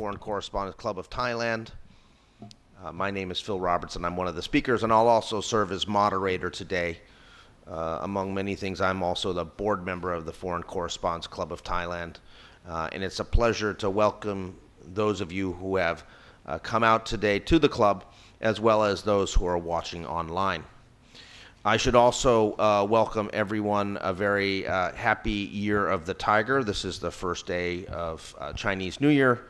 Foreign Correspondents Club of Thailand. My name is Phil Robertson. I'm one of the speakers, and I'll also serve as moderator today. Among many things, I'm also the board member of the Foreign Correspondents Club of Thailand. And it's a pleasure to welcome those of you who have come out today to the club, as well as those who are watching online. I should also welcome everyone a very happy Year of the Tiger. This is the first day of Chinese New Year,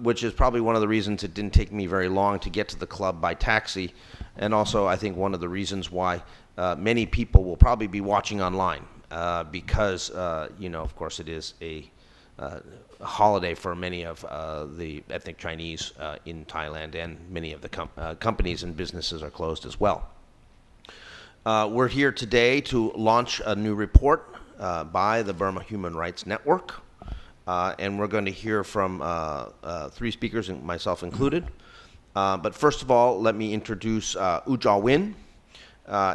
which is probably one of the reasons it didn't take me very long to get to the club by taxi, and also I think one of the reasons why many people will probably be watching online because, of course it is a holiday for many of the ethnic Chinese in Thailand, and many of the companies and businesses are closed as well. We're here today to launch a new report by the Burma Human Rights Network, and we're going to hear from three speakers, myself included. But first of all, let me introduce U Jia-win.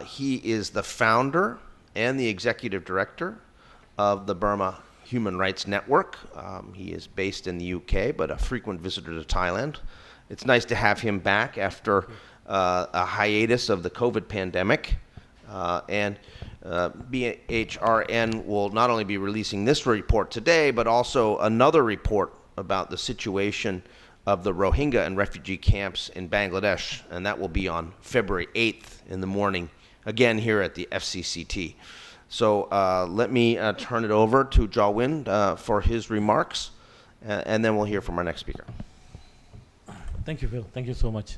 He is the founder and the executive director of the Burma Human Rights Network. He is based in the UK, but a frequent visitor to Thailand. It's nice to have him back after a hiatus of the COVID pandemic. And BHRN will not only be releasing this report today, but also another report about the situation of the Rohingya and refugee camps in Bangladesh, and that will be on February 8th in the morning, again here at the FCCT. So let me turn it over to Jia-win for his remarks, and then we'll hear from our next speaker. Thank you, Phil. Thank you so much.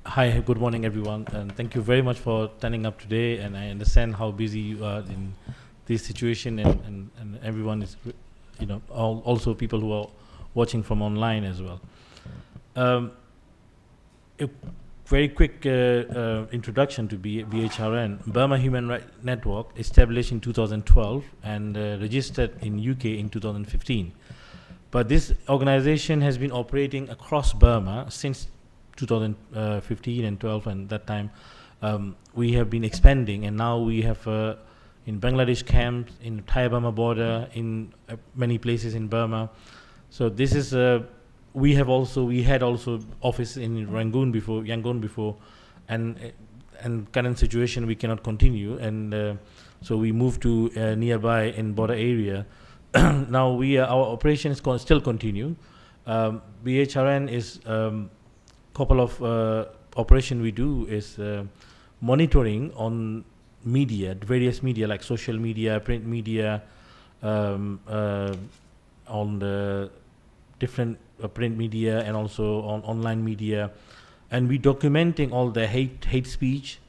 Hi, good morning, everyone, and thank you very much for turning up today. And I understand how busy you are in this situation, and everyone is, also people who are watching from online as well. A very quick introduction to BHRN. Burma Human Rights Network, established in 2012 and registered in UK in 2015. But this organization has been operating across Burma since 2015 and 12, and that time we have been expanding, and now we have in Bangladesh camps, in Thai-Burma border, in many places in Burma. So this is we had also office in Yangon before, and current situation we cannot continue, and so we moved to nearby in border area. Now our operations still continue. BHRN is couple of operation we do is monitoring on media, various media like social media, print media, on the different print media, and also on online media, and we documenting all the hate speech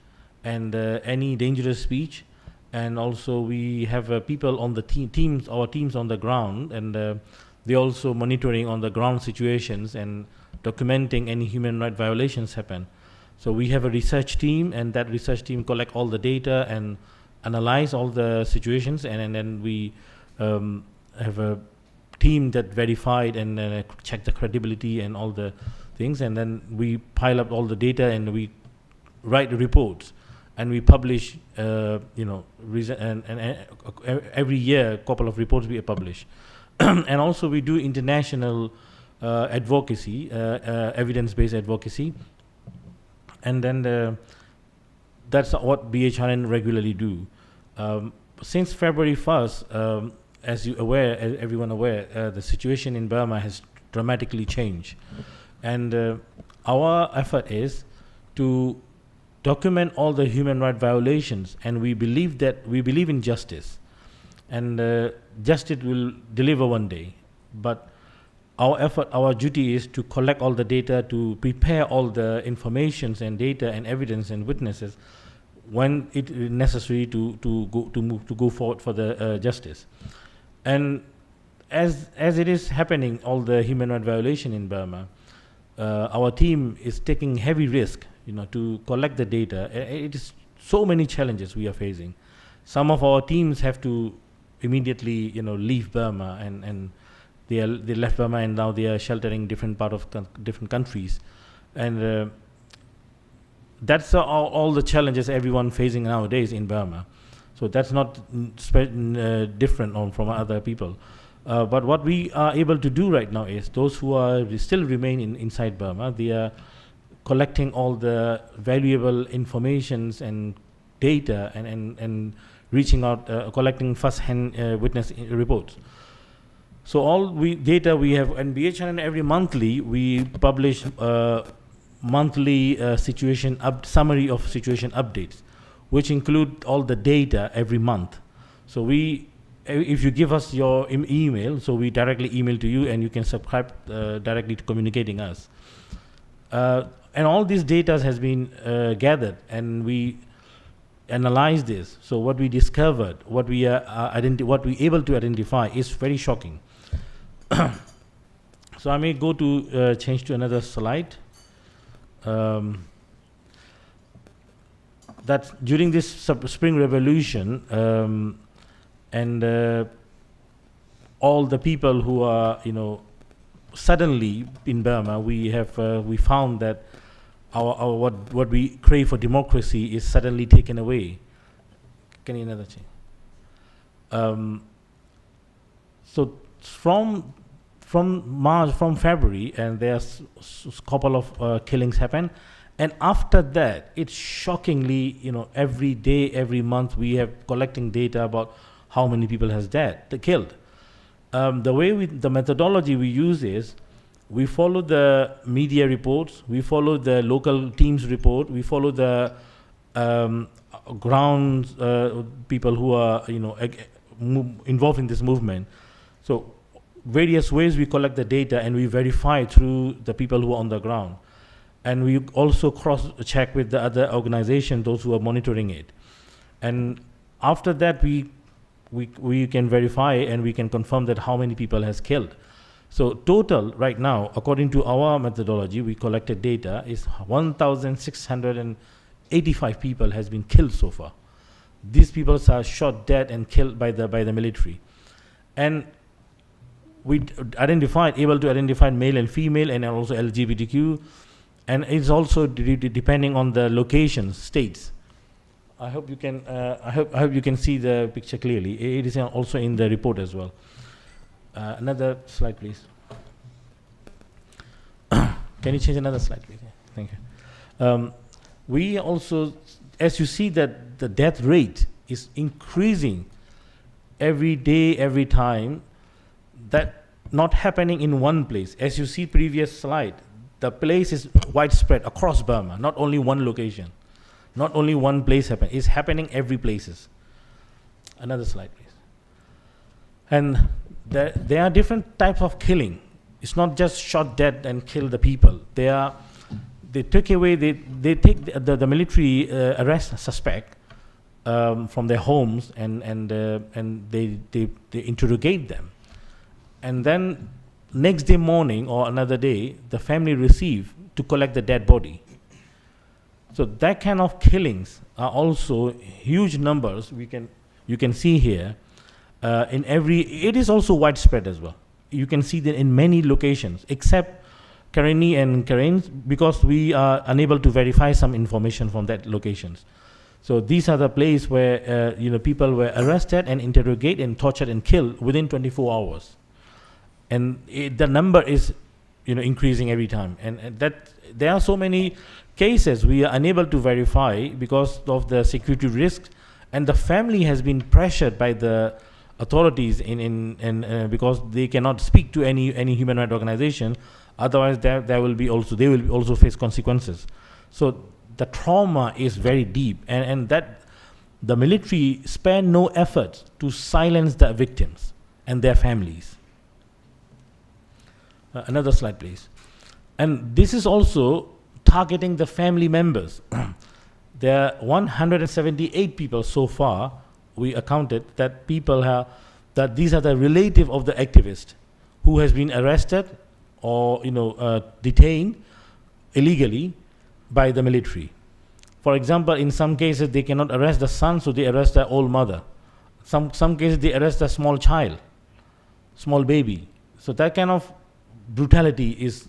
and any dangerous speech, and also we have people on the teams, our teams on the ground, and they also monitoring on the ground situations and documenting any human rights violations happen. So we have a research team, and that research team collect all the data and analyze all the situations, and then we have a team that verified and check the credibility and all the things, and then we pile up all the data and we write reports, and we publish and every year a couple of reports we publish. And also we do international advocacy, evidence-based advocacy, and then that's what BHRN regularly do. Since February 1st, as everyone aware, the situation in Burma has dramatically changed, and our effort is to document all the human rights violations, and we believe in justice, and justice will deliver one day, but our duty is to collect all the data, to prepare all the informations and data and evidence and witnesses when it is necessary to go forward for the justice. And as it is happening, all the human rights violation in Burma, our team is taking heavy risk, to collect the data. It is so many challenges we are facing. Some of our teams have to immediately, leave Burma, and they left Burma, and now they are sheltering different part of different countries, and that's all the challenges everyone facing nowadays in Burma. So that's not different from other people. But what we are able to do right now is those who are still remain inside Burma, they are collecting all the valuable informations and data and reaching out, collecting first-hand witness reports. So all data we have, and BHN every monthly we publish monthly summary of situation updates, which include all the data every month. So if you give us your email, so we directly email to you, and you can subscribe directly to communicating us. And all this data has been gathered, and we analyze this. So what we discovered, what we able to identify is very shocking. So I may go to change to another slide. That during this Spring Revolution, and all the people who are, suddenly in Burma, we found that our what we crave for democracy is suddenly taken away. Can you another change? So from February, and there's a couple of killings happen, and after that, it's shockingly, every day, every month, we have collecting data about how many people has killed. The methodology we use is, we follow the media reports, we follow the local teams report, we follow the ground people who are involved in this movement. So various ways we collect the data, and we verify through the people who are on the ground, and we also cross-check with the other organizations, those who are monitoring it. And after that, we can verify and we can confirm that how many people has killed. So total right now, according to our methodology, we collected data, is 1,685 people has been killed so far. These people are shot dead and killed by the military. And we able to identify male and female, and also LGBTQ, and it's also depending on the locations, states. I hope you can. I hope you can see the picture clearly. It is also in the report as well. Another slide, please. Can you change another slide, please? Yeah, thank you. We also, as you see, that the death rate is increasing every day, every time. That not happening in one place. As you see previous slide, the place is widespread across Burma, not only one location. Not only one place happen, it's happening every places. Another slide, please. And there are different types of killing. It's not just shot dead and kill the people. They take away, they take the military arrest suspect from their homes, and they interrogate them. And then next day morning or another day, the family receive to collect the dead body. So that kind of killings are also huge numbers. You can see here it is also widespread as well. You can see that in many locations, except Karenni and Karen, because we are unable to verify some information from that locations. So these are the places where people were arrested and interrogated and tortured and killed within 24 hours. And the number is increasing every time, and that there are so many cases we are unable to verify because of the security risks, and the family has been pressured by the authorities because they cannot speak to any human rights organization, otherwise they will also face consequences. So the trauma is very deep, and that the military spare no effort to silence the victims and their families. Another slide, please. And this is also targeting the family members. There are 178 people so far, we accounted, that that these are the relative of the activist who has been arrested or detained illegally by the military. For example, in some cases they cannot arrest the son, so they arrest the old mother. Some cases they arrest a small child, small baby. So that kind of brutality is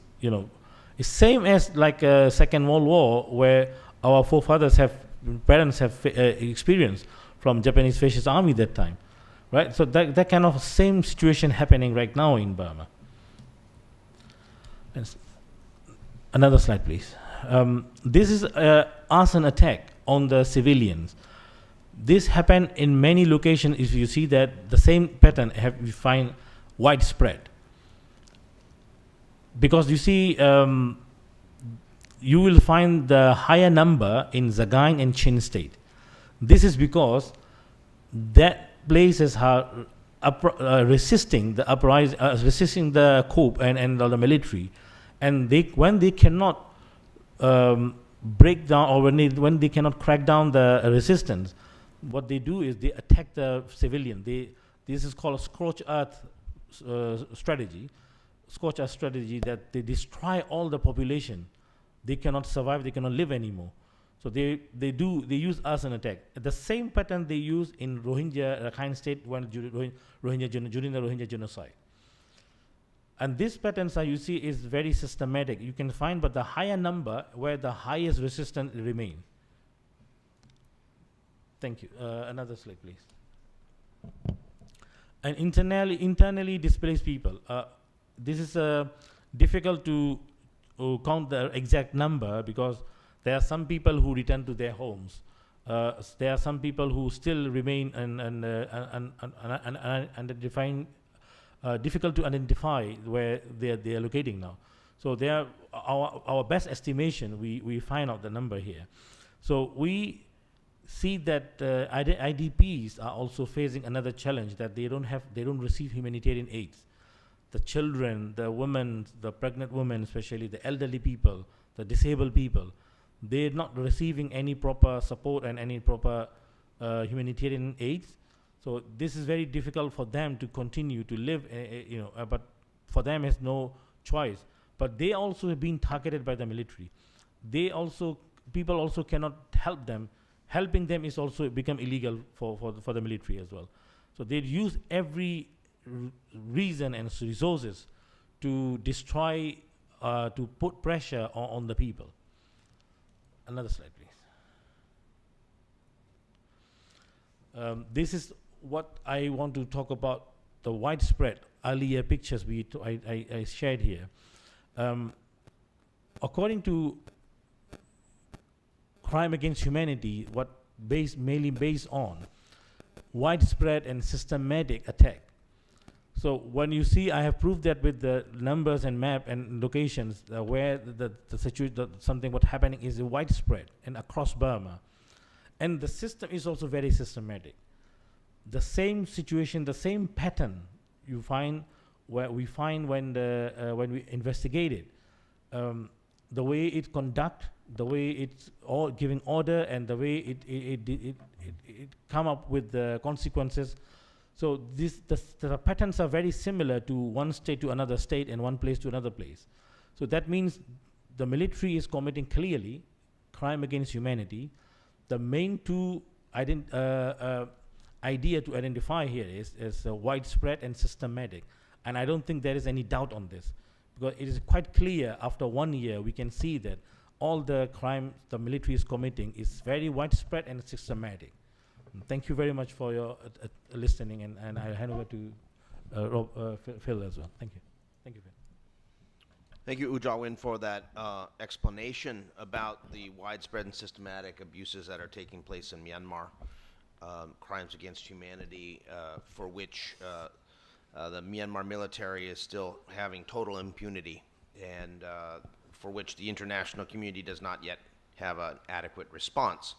same as like Second World War, where our parents have experienced from Japanese fascist army that time, right? So that kind of same situation happening right now in Burma. Another slide, please. This is arson attack on the civilians. This happened in many locations. If you see that the same pattern we find widespread. Because you see, you will find the higher number in Sagaing and Chin State. This is because that places are resisting the uprising, resisting the coup and the military, and when they cannot break down, or when they cannot crack down the resistance, what they do is they attack the civilian. This is called a scorched earth strategy. Scorched earth strategy, that they destroy all the population. They cannot survive. They cannot live anymore. So they use arson attack. The same pattern they use in Rohingya, Rakhine State, during the Rohingya genocide. And these patterns, you see, is very systematic. You can find, but the higher number where the highest resistance remain. Thank you. Another slide, please. And internally displaced people. This is difficult to count the exact number, because there are some people who return to their homes. There are some people who still remain undefined, difficult to identify where they are locating now. So they are our best estimation. We find out the number here. So we see that IDPs are also facing another challenge, that they don't receive humanitarian aids. The children, the women, the pregnant women, especially the elderly people, the disabled people, they're not receiving any proper support and any proper humanitarian aids. So this is very difficult for them to continue to live, but for them it's no choice. But they also have been targeted by the military. People also cannot help them. Helping them is also become illegal for the military as well. So they use every reason and resources to destroy, to put pressure on the people. Another slide, please. This is what I want to talk about, the widespread earlier pictures I shared here. According to crime against humanity, mainly based on widespread and systematic attack. So when you see, I have proved that with the numbers and map and locations where the situation, something what happening is widespread and across Burma. And the system is also very systematic. The same situation, the same pattern you find when we investigate it, the way it conduct, the way it's all giving order, and the way it come up with the consequences. So the patterns are very similar to one state to another state and one place to another place. So that means the military is committing clearly crime against humanity. The main two idea to identify here is widespread and systematic. And I don't think there is any doubt on this, because it is quite clear after 1 year we can see that all the crime the military is committing is very widespread and systematic. Thank you very much for your listening, and I hand over to Phil as well. Thank you. Thank you, Phil. Thank you, Ujawin, for that explanation about the widespread and systematic abuses that are taking place in Myanmar, crimes against humanity, for which the Myanmar military is still having total impunity, and for which the international community does not yet have an adequate response.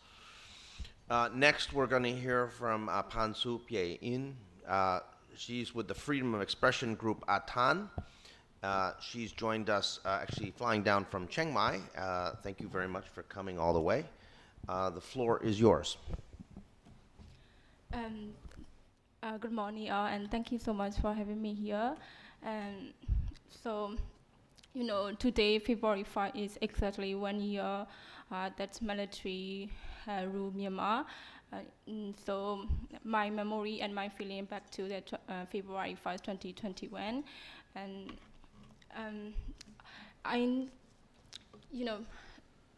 Next, we're going to hear from Pansu Pye In. She's with the Freedom of Expression group ATAN. She's joined us, actually flying down from Chiang Mai. Thank you very much for coming all the way. The floor is yours. Good morning, all, and thank you so much for having me here. And so, today, February 5 is exactly 1 year that military rule Myanmar. So my memory and my feeling back to that February 5, 2021, and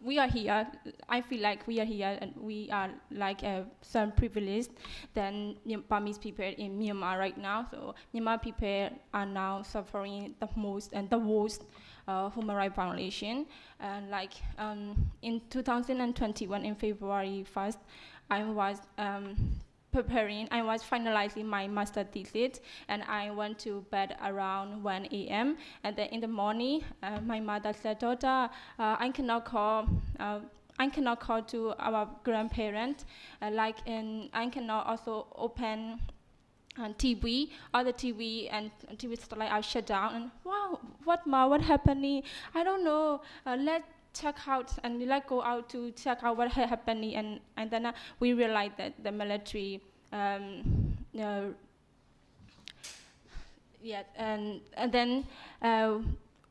we are here. I feel like we are here, and we are like some privileged than Burmese people in Myanmar right now. So Myanmar people are now suffering the most and the worst human rights violation. And like in 2021, in February 1st, I was I was finalizing my master thesis, and I went to bed around 1 a.m. And then in the morning, my mother said, "Daughter, I cannot call to our grandparents, and I cannot also open TV, all the TV and TV satellite are shut down." And wow, what happening? I don't know. Let's check out and let's go out to check out what happening. And then we realized that the military, and then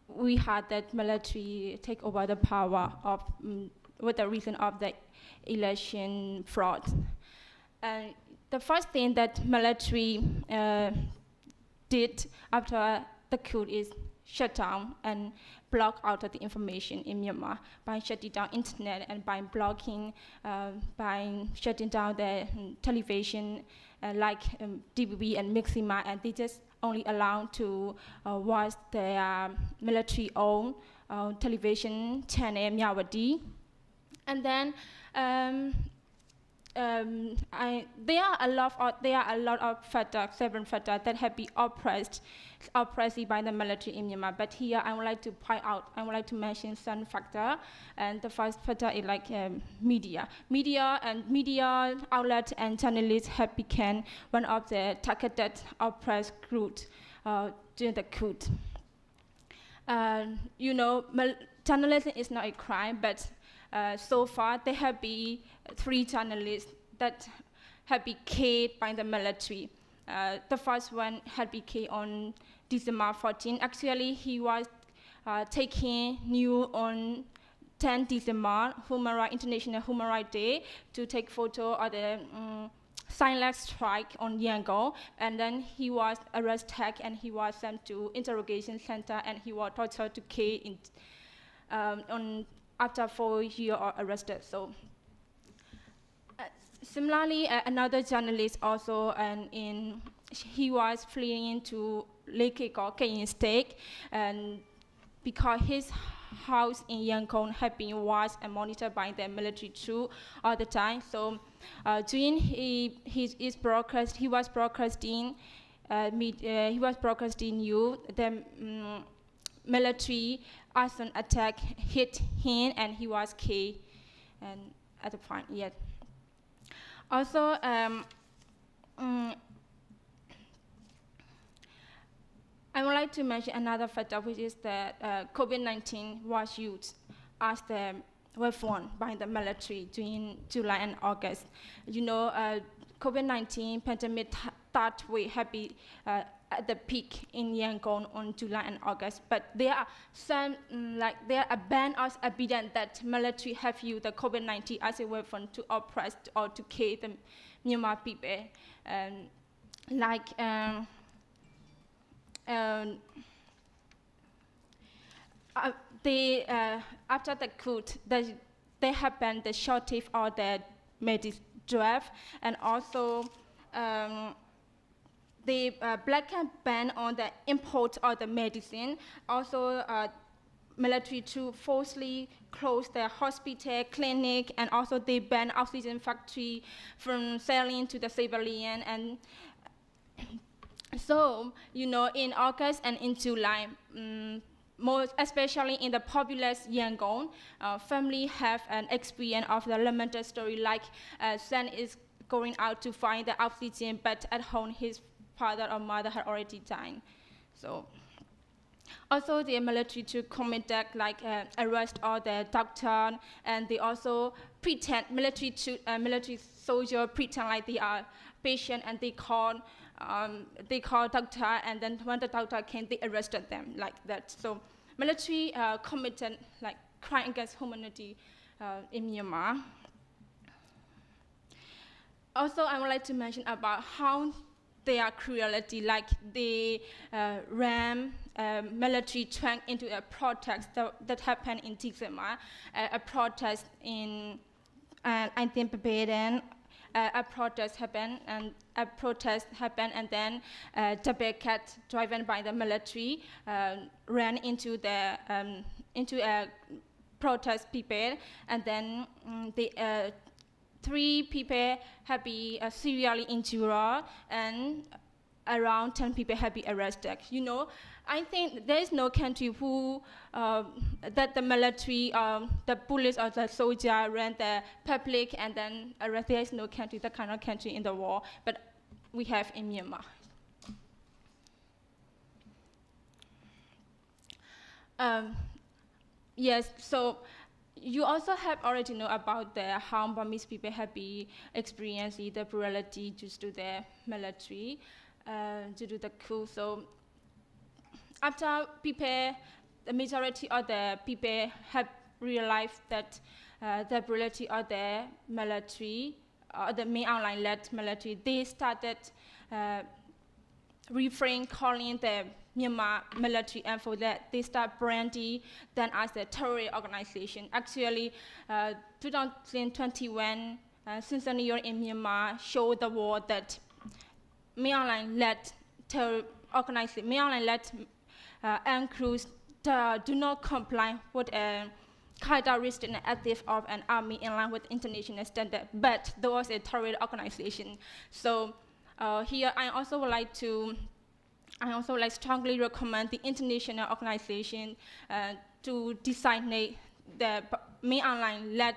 we had that military take over the power of with the reason of the election fraud. And the first thing that military did after the coup is shut down and block out of the information in Myanmar by shutting down internet and by blocking, by shutting down the television like DBB and Mixima, and they just only allowed to watch their military-owned television channel Myawaddy. And then there are a lot of seven factors that have been oppressed by the military in Myanmar. But here I would like to mention some factor. And the first factor is like media. Media outlets and journalists have become one of the targeted oppressed groups during the coup. Journalism is not a crime, but so far there have been 3 journalists that have been killed by the military. The first one had been killed on December 14. Actually, he was taking news on 10 December, International Human Rights Day, to take photo of the silent strike on Yangon. And then he was arrested and he was sent to interrogation center, and he was tortured to kill after 4 years arrested. So similarly, another journalist also, he was fleeing to Lake Kayin State, and because his house in Yangon had been watched and monitored by the military troops all the time. So during his broadcast, he was broadcasting news. The military arson attack hit him, and he was killed. And at the point, yet. Also, I would like to mention another factor, which is that COVID-19 was used as the weapon by the military during July and August. COVID-19 pandemic third wave had been at the peak in Yangon on July and August, but there are some, there are banned as evidence that military have used the COVID-19 as a weapon to oppress or to kill the Myanmar people. After the coup, they happened the shortage of the medicine draft, and also the blanket ban on the import of the medicine. Also, military troops forcibly closed the hospital, clinic, and also they banned oxygen factory from selling to the civilian. And so, in August and in July, most especially in the populous Yangon, family have an experience of the lamented story, like son is going out to find the oxygen, but at home his father or mother had already died. So, also the military to conduct arrest all the doctor, and they also pretend military soldier pretend like they are patient, and they call doctor, and then when the doctor came, they arrested them like that. So military committed crime against humanity in Myanmar. Also, I would like to mention about how their cruelty, like they ram military tank into a protest that happened in December, a protest in, I think, Brazen. A protest happened, and then the cat driven by the military ran into the protest people, and then the 3 people have been severely injured, and around 10 people have been arrested. You know, I think there is no country who that the military, the police or the soldier ran the public and then arrest. There is no country, that kind of country in the world, but we have in Myanmar. Yes, so you also have already know about the how Burmese people have been experiencing the brutality due to the military, due to the coup. So after people, the majority of the people have realized that the brutality of the military, or the main online-led military, they started calling the Myanmar military, and for that they start branding them as a terrorist organization. Actually, 2021 Citizen Year in Myanmar showed the world that mainline-led terror organization, mainline-led armed groups do not comply with a characteristic and active of an army in line with international standard, but there was a terrorist organization. So here I also would like to strongly recommend the international organization to designate the main online-led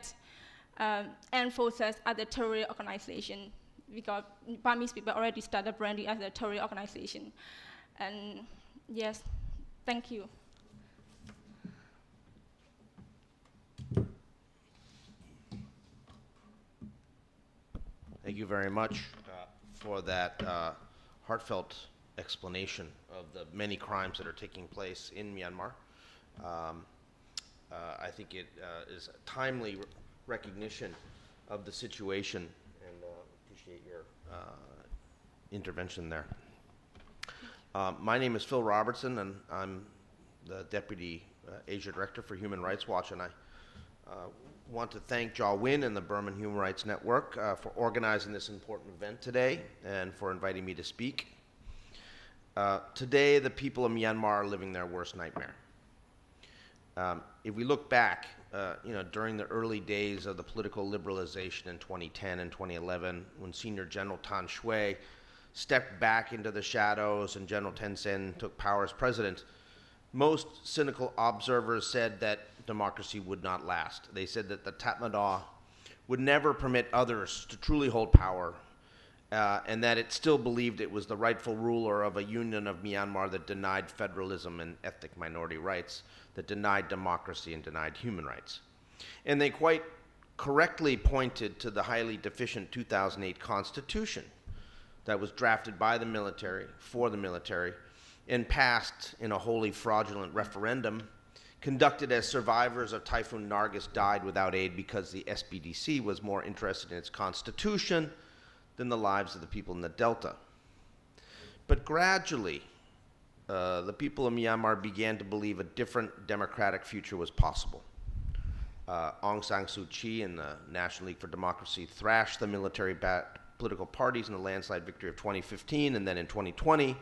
armed forces as a terrorist organization, because Burmese people already started branding as a terrorist organization. And yes, thank you. Thank you very much for that heartfelt explanation of the many crimes that are taking place in Myanmar. I think it is a timely recognition of the situation, and appreciate your intervention there. My name is Phil Robertson, and I'm the Deputy Asia Director for Human Rights Watch, and I want to thank Ja Win and the Burma Human Rights Network for organizing this important event today and for inviting me to speak. Today, the people of Myanmar are living their worst nightmare. If we look back, during the early days of the political liberalization in 2010 and 2011, when Senior General Tan Shui stepped back into the shadows and General Thein Sein took power as president, most cynical observers said that democracy would not last. They said that the Tatmadaw would never permit others to truly hold power, and that it still believed it was the rightful ruler of a union of Myanmar that denied federalism and ethnic minority rights, that denied democracy and denied human rights. And they quite correctly pointed to the highly deficient 2008 constitution that was drafted by the military, for the military, and passed in a wholly fraudulent referendum conducted as survivors of Typhoon Nargis died without aid because the SPDC was more interested in its constitution than the lives of the people in the Delta. But gradually, the people of Myanmar began to believe a different democratic future was possible. Aung San Suu Kyi and the National League for Democracy thrashed the military-backed political parties in the landslide victory of 2015 and then in 2020.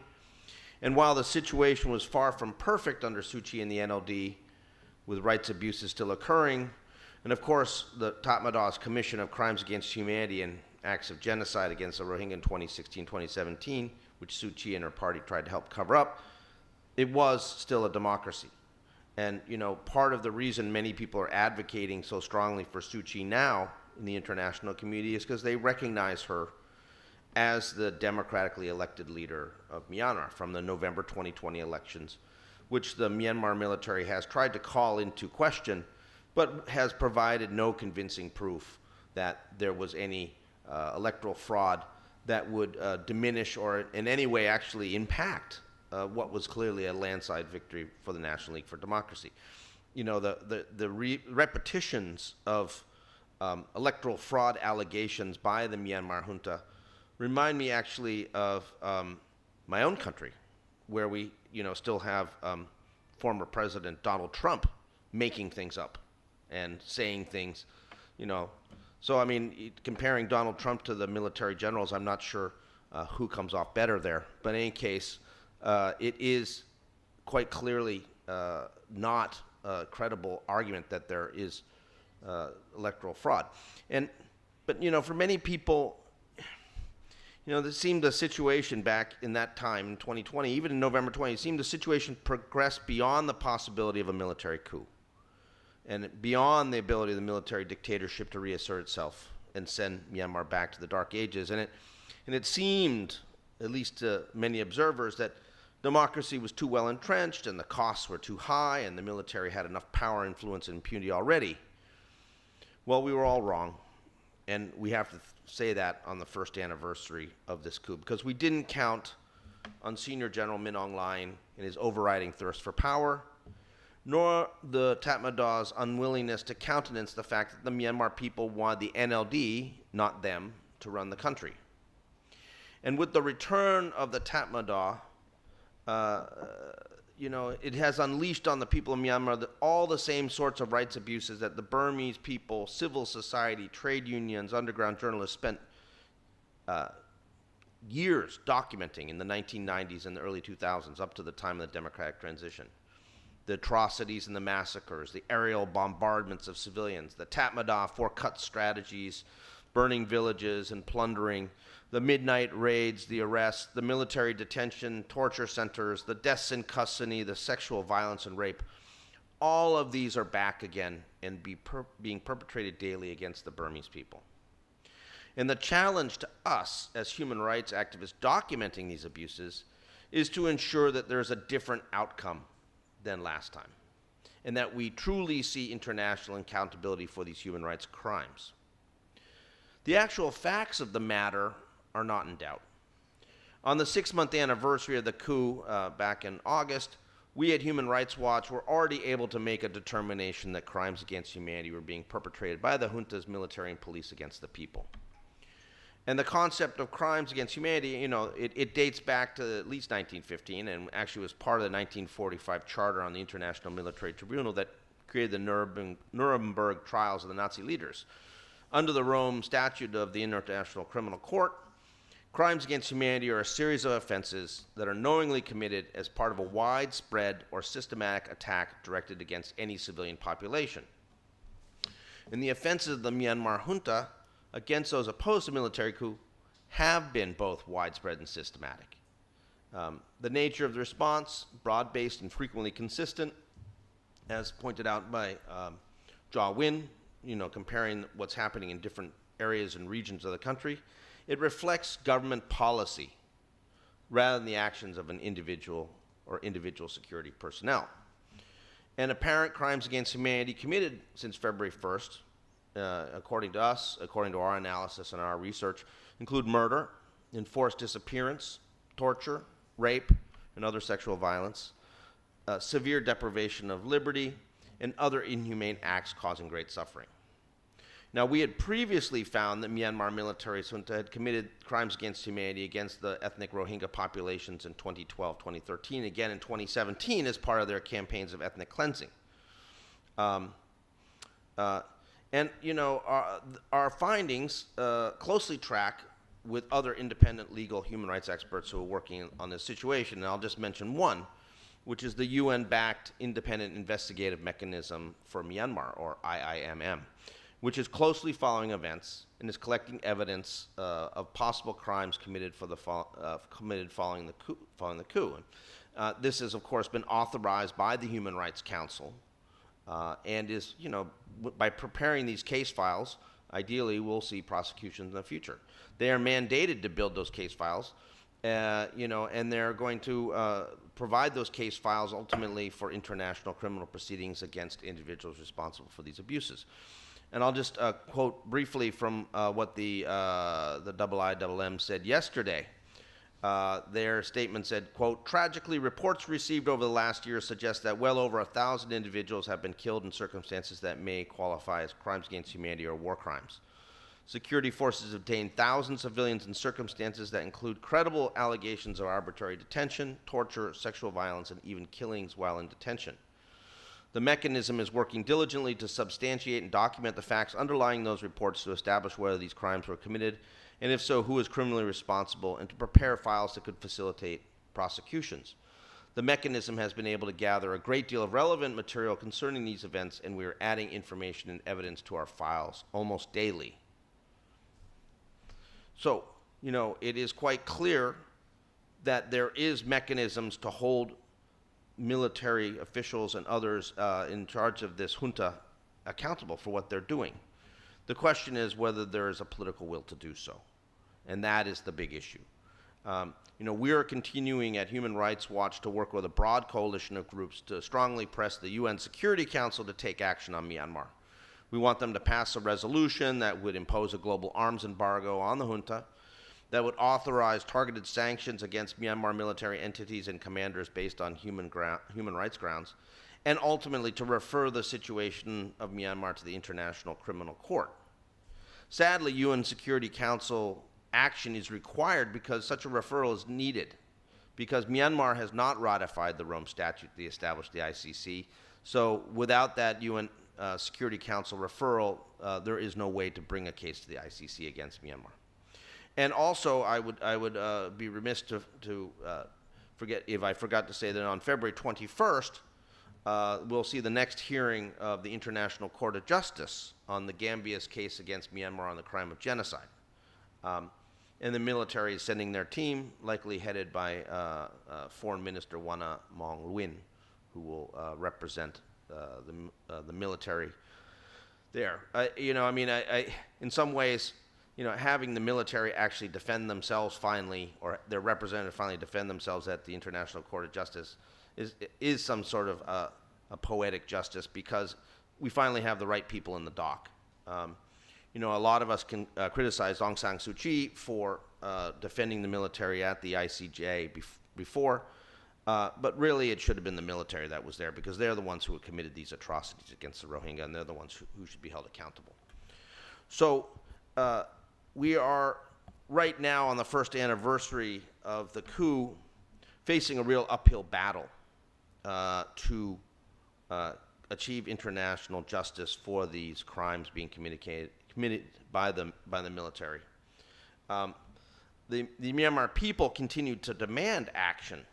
And while the situation was far from perfect under Suu Kyi and the NLD, with rights abuses still occurring, and of course the Tatmadaw's Commission of Crimes Against Humanity and acts of genocide against the Rohingya in 2016-2017, which Suu Kyi and her party tried to help cover up, it was still a democracy. And part of the reason many people are advocating so strongly for Suu Kyi now in the international community is because they recognize her as the democratically elected leader of Myanmar from the November 2020 elections, which the Myanmar military has tried to call into question, but has provided no convincing proof that there was any electoral fraud that would diminish or in any way actually impact what was clearly a landslide victory for the National League for Democracy. The repetitions of electoral fraud allegations by the Myanmar junta remind me actually of my own country, where we, still have former President Donald Trump making things up and saying things, So, I mean, comparing Donald Trump to the military generals, I'm not sure who comes off better there. But in any case, it is quite clearly not a credible argument that there is electoral fraud. But for many people, there seemed a situation back in that time, in 2020, even in November 20, it seemed the situation progressed beyond the possibility of a military coup and beyond the ability of the military dictatorship to reassert itself and send Myanmar back to the dark ages. And it seemed, at least to many observers, that democracy was too well entrenched and the costs were too high and the military had enough power, influence, and impunity already. Well, we were all wrong. And we have to say that on the first anniversary of this coup, because we didn't count on Senior General Min Aung Hlaing and his overriding thirst for power, nor the Tatmadaws' unwillingness to countenance the fact that the Myanmar people wanted the NLD, not them, to run the country. And with the return of the Tatmadaw, it has unleashed on the people of Myanmar all the same sorts of rights abuses that the Burmese people, civil society, trade unions, underground journalists spent years documenting in the 1990s and the early 2000s up to the time of the democratic transition. The atrocities and the massacres, the aerial bombardments of civilians, the Tatmadaw four-cut strategies, burning villages and plundering, the midnight raids, the arrests, the military detention, torture centers, the deaths in custody, the sexual violence and rape. All of these are back again and being perpetrated daily against the Burmese people. And the challenge to us as human rights activists documenting these abuses is to ensure that there's a different outcome than last time, and that we truly see international accountability for these human rights crimes. The actual facts of the matter are not in doubt. On the 6-month anniversary of the coup back in August, we at Human Rights Watch were already able to make a determination that crimes against humanity were being perpetrated by the junta's military and police against the people. And the concept of crimes against humanity, it dates back to at least 1915 and actually was part of the 1945 Charter on the International Military Tribunal that created the Nuremberg trials of the Nazi leaders. Under the Rome Statute of the International Criminal Court, crimes against humanity are a series of offenses that are knowingly committed as part of a widespread or systematic attack directed against any civilian population. And the offenses of the Myanmar junta against those opposed to military coup have been both widespread and systematic. The nature of the response, broad-based and frequently consistent, as pointed out by Jaw Win, comparing what's happening in different areas and regions of the country, it reflects government policy rather than the actions of an individual or individual security personnel. And apparent crimes against humanity committed since February 1st, according to us, according to our analysis and our research, include murder, enforced disappearance, torture, rape, and other sexual violence, severe deprivation of liberty, and other inhumane acts causing great suffering. Now, we had previously found that Myanmar military junta had committed crimes against humanity against the ethnic Rohingya populations in 2012, 2013, again in 2017 as part of their campaigns of ethnic cleansing. Our findings closely track with other independent legal human rights experts who are working on this situation. And I'll just mention one, which is the UN-backed Independent Investigative Mechanism for Myanmar, or IIMM, which is closely following events and is collecting evidence of possible crimes committed following the coup. This has, of course, been authorized by the Human Rights Council, and is, by preparing these case files, ideally we'll see prosecutions in the future. They are mandated to build those case files, and they're going to provide those case files ultimately for international criminal proceedings against individuals responsible for these abuses. And I'll just quote briefly from what the IIMM said yesterday. Their statement said, quote, "Tragically, reports received over the last year suggest that well over 1,000 individuals have been killed in circumstances that may qualify as crimes against humanity or war crimes. Security forces detained thousands of civilians in circumstances that include credible allegations of arbitrary detention, torture, sexual violence, and even killings while in detention. The mechanism is working diligently to substantiate and document the facts underlying those reports to establish whether these crimes were committed, and if so, who is criminally responsible, and to prepare files that could facilitate prosecutions. The mechanism has been able to gather a great deal of relevant material concerning these events, and we are adding information and evidence to our files almost daily. So, it is quite clear that there is mechanisms to hold military officials and others in charge of this junta accountable for what they're doing. The question is whether there is a political will to do so, and that is the big issue. We are continuing at Human Rights Watch to work with a broad coalition of groups to strongly press the UN Security Council to take action on Myanmar. We want them to pass a resolution that would impose a global arms embargo on the junta, that would authorize targeted sanctions against Myanmar military entities and commanders based on human rights grounds, and ultimately to refer the situation of Myanmar to the International Criminal Court. Sadly, UN Security Council action is required because such a referral is needed, because Myanmar has not ratified the Rome Statute that established the ICC. So without that UN Security Council referral, there is no way to bring a case to the ICC against Myanmar. And also, I would be remiss to forget if I forgot to say that on February 21st, we'll see the next hearing of the International Court of Justice on the Gambia's case against Myanmar on the crime of genocide. And the military is sending their team, likely headed by Foreign Minister Wana Maung-Lwin, who will represent the military there. In some ways, having the military actually defend themselves finally, or their representative finally defend themselves at the International Court of Justice, is some sort of a poetic justice, because we finally have the right people in the dock. A lot of us can criticize Aung San Suu Kyi for defending the military at the ICJ before, but really it should have been the military that was there, because they're the ones who had committed these atrocities against the Rohingya, and they're the ones who should be held accountable. So we are right now on the first anniversary of the coup, facing a real uphill battle to achieve international justice for these crimes being committed by the military. The Myanmar people continue to demand action,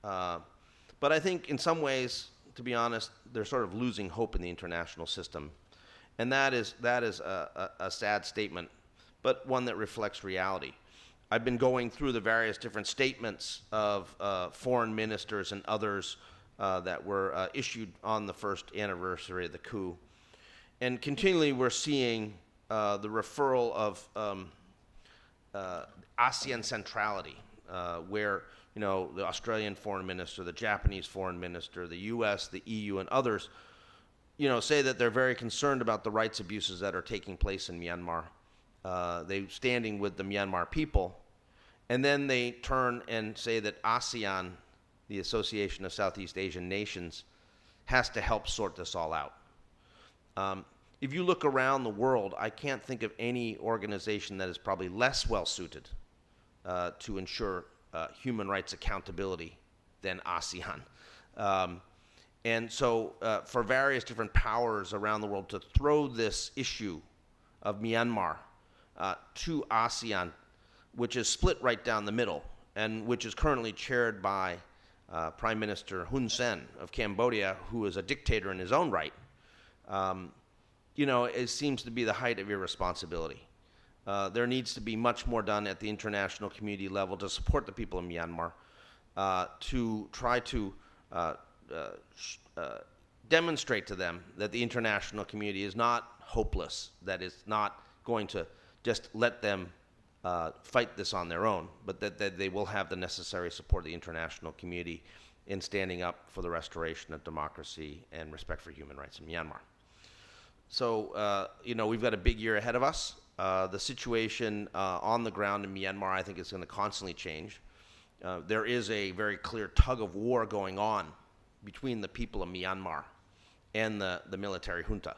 but I think in some ways, to be honest, they're sort of losing hope in the international system, and that is a sad statement, but one that reflects reality. I've been going through the various different statements of foreign ministers and others that were issued on the first anniversary of the coup. And continually we're seeing the referral of ASEAN centrality, where the Australian foreign minister, the Japanese foreign minister, the US, the EU, and others say that they're very concerned about the rights abuses that are taking place in Myanmar. They're standing with the Myanmar people, and then they turn and say that ASEAN, the Association of Southeast Asian Nations, has to help sort this all out. If you look around the world, I can't think of any organization that is probably less well-suited to ensure human rights accountability than ASEAN. And so for various different powers around the world to throw this issue of Myanmar to ASEAN, which is split right down the middle, and which is currently chaired by Prime Minister Hun Sen of Cambodia, who is a dictator in his own right, it seems to be the height of irresponsibility. There needs to be much more done at the international community level to support the people of Myanmar, to try to demonstrate to them that the international community is not hopeless, that it's not going to just let them fight this on their own, but that they will have the necessary support of the international community in standing up for the restoration of democracy and respect for human rights in Myanmar. So, we've got a big year ahead of us. The situation on the ground in Myanmar, I think, is going to constantly change. There is a very clear tug of war going on between the people of Myanmar and the military junta.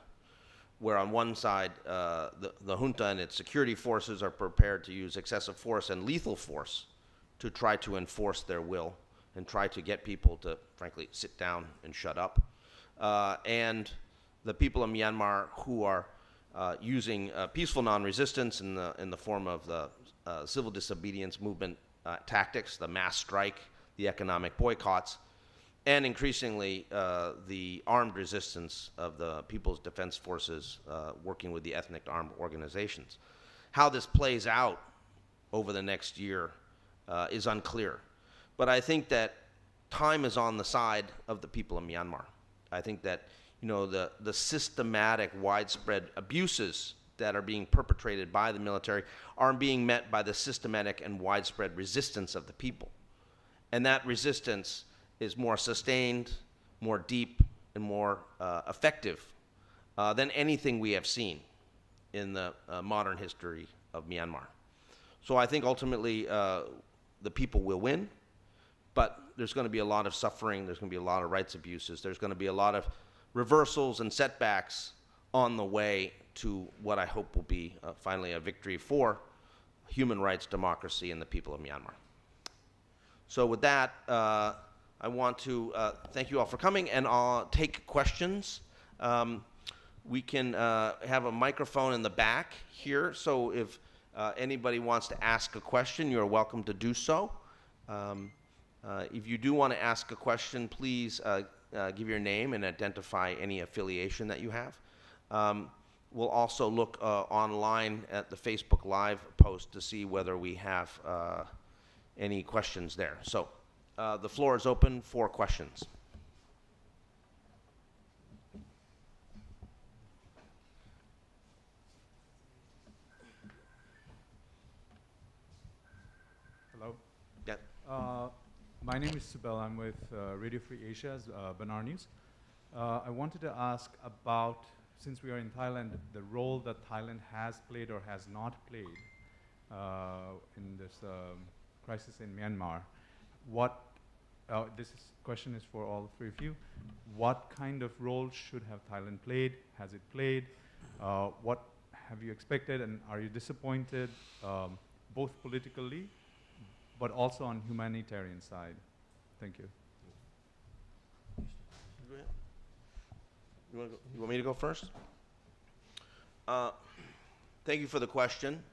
where on one side, the junta and its security forces are prepared to use excessive force and lethal force to try to enforce their will and try to get people to, frankly, sit down and shut up. And the people of Myanmar who are using peaceful non-resistance in the form of the civil disobedience movement tactics, the mass strike, the economic boycotts, and increasingly the armed resistance of the People's Defense Forces working with the ethnic armed organizations. How this plays out over the next year is unclear. But I think that time is on the side of the people of Myanmar. I think that the systematic, widespread abuses that are being perpetrated by the military are being met by the systematic and widespread resistance of the people. And that resistance is more sustained, more deep, and more effective than anything we have seen in the modern history of Myanmar. So I think ultimately the people will win, but there's going to be a lot of suffering, there's going to be a lot of rights abuses, there's going to be a lot of reversals and setbacks on the way to what I hope will be finally a victory for human rights, democracy, and the people of Myanmar. So with that, I want to thank you all for coming, and I'll take questions. We can have a microphone in the back here, so if anybody wants to ask a question, you're welcome to do so. If you do want to ask a question, please give your name and identify any affiliation that you have. We'll also look online at the Facebook Live post to see whether we have any questions there. So the floor is open for questions. Hello. Yeah. My name is Sibel. I'm with Radio Free Asia's Banar News. I wanted to ask about, since we are in Thailand, the role that Thailand has played or has not played in this crisis in Myanmar. This question is for all three of you. What kind of role should have Thailand played? Has it played? What have you expected, and are you disappointed, both politically, but also on humanitarian side? Thank you. You want me to go first? Thank you for the question.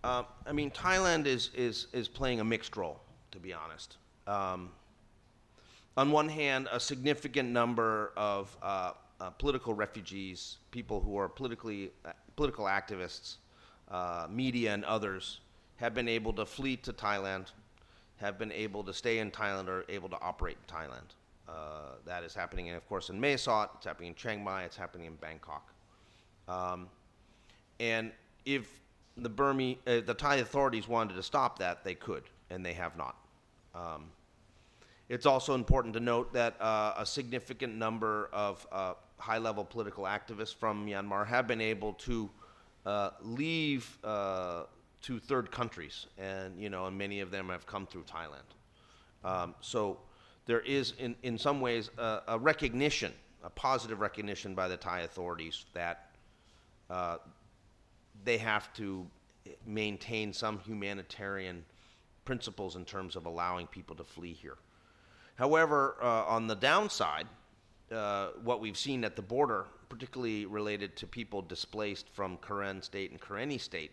I mean, Thailand is playing a mixed role, to be honest. On one hand, a significant number of political refugees, people who are political activists, media and others, have been able to flee to Thailand, have been able to stay in Thailand, or able to operate in Thailand. That is happening, of course, in Mae Sot, it's happening in Chiang Mai, it's happening in Bangkok. And if the Thai authorities wanted to stop that, they could, and they have not. It's also important to note that a significant number of high-level political activists from Myanmar have been able to leave to third countries, and and many of them have come through Thailand. So there is, in some ways, a recognition, a positive recognition by the Thai authorities that they have to maintain some humanitarian principles in terms of allowing people to flee here. However, on the downside, what we've seen at the border, particularly related to people displaced from Karen State and Karenni State,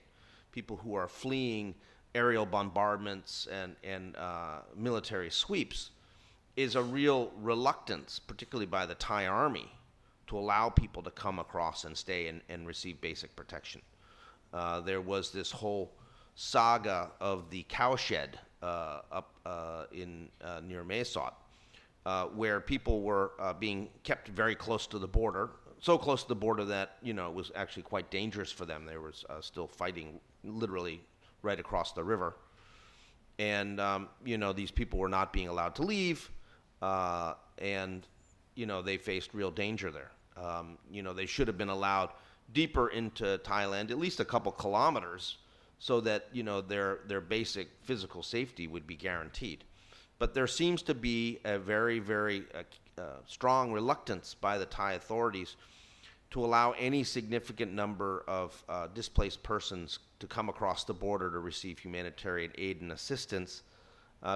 people who are fleeing aerial bombardments and military sweeps, is a real reluctance, particularly by the Thai army, to allow people to come across and stay and receive basic protection. There was this whole saga of the cowshed up in near Mae Sot, where people were being kept very close to the border, so close to the border that it was actually quite dangerous for them. There was still fighting literally right across the river, and these people were not being allowed to leave, and they faced real danger there. They should have been allowed deeper into Thailand, at least a couple kilometers, so that their basic physical safety would be guaranteed. But there seems to be a very, very strong reluctance by the Thai authorities to allow any significant number of displaced persons to come across the border to receive humanitarian aid and assistance,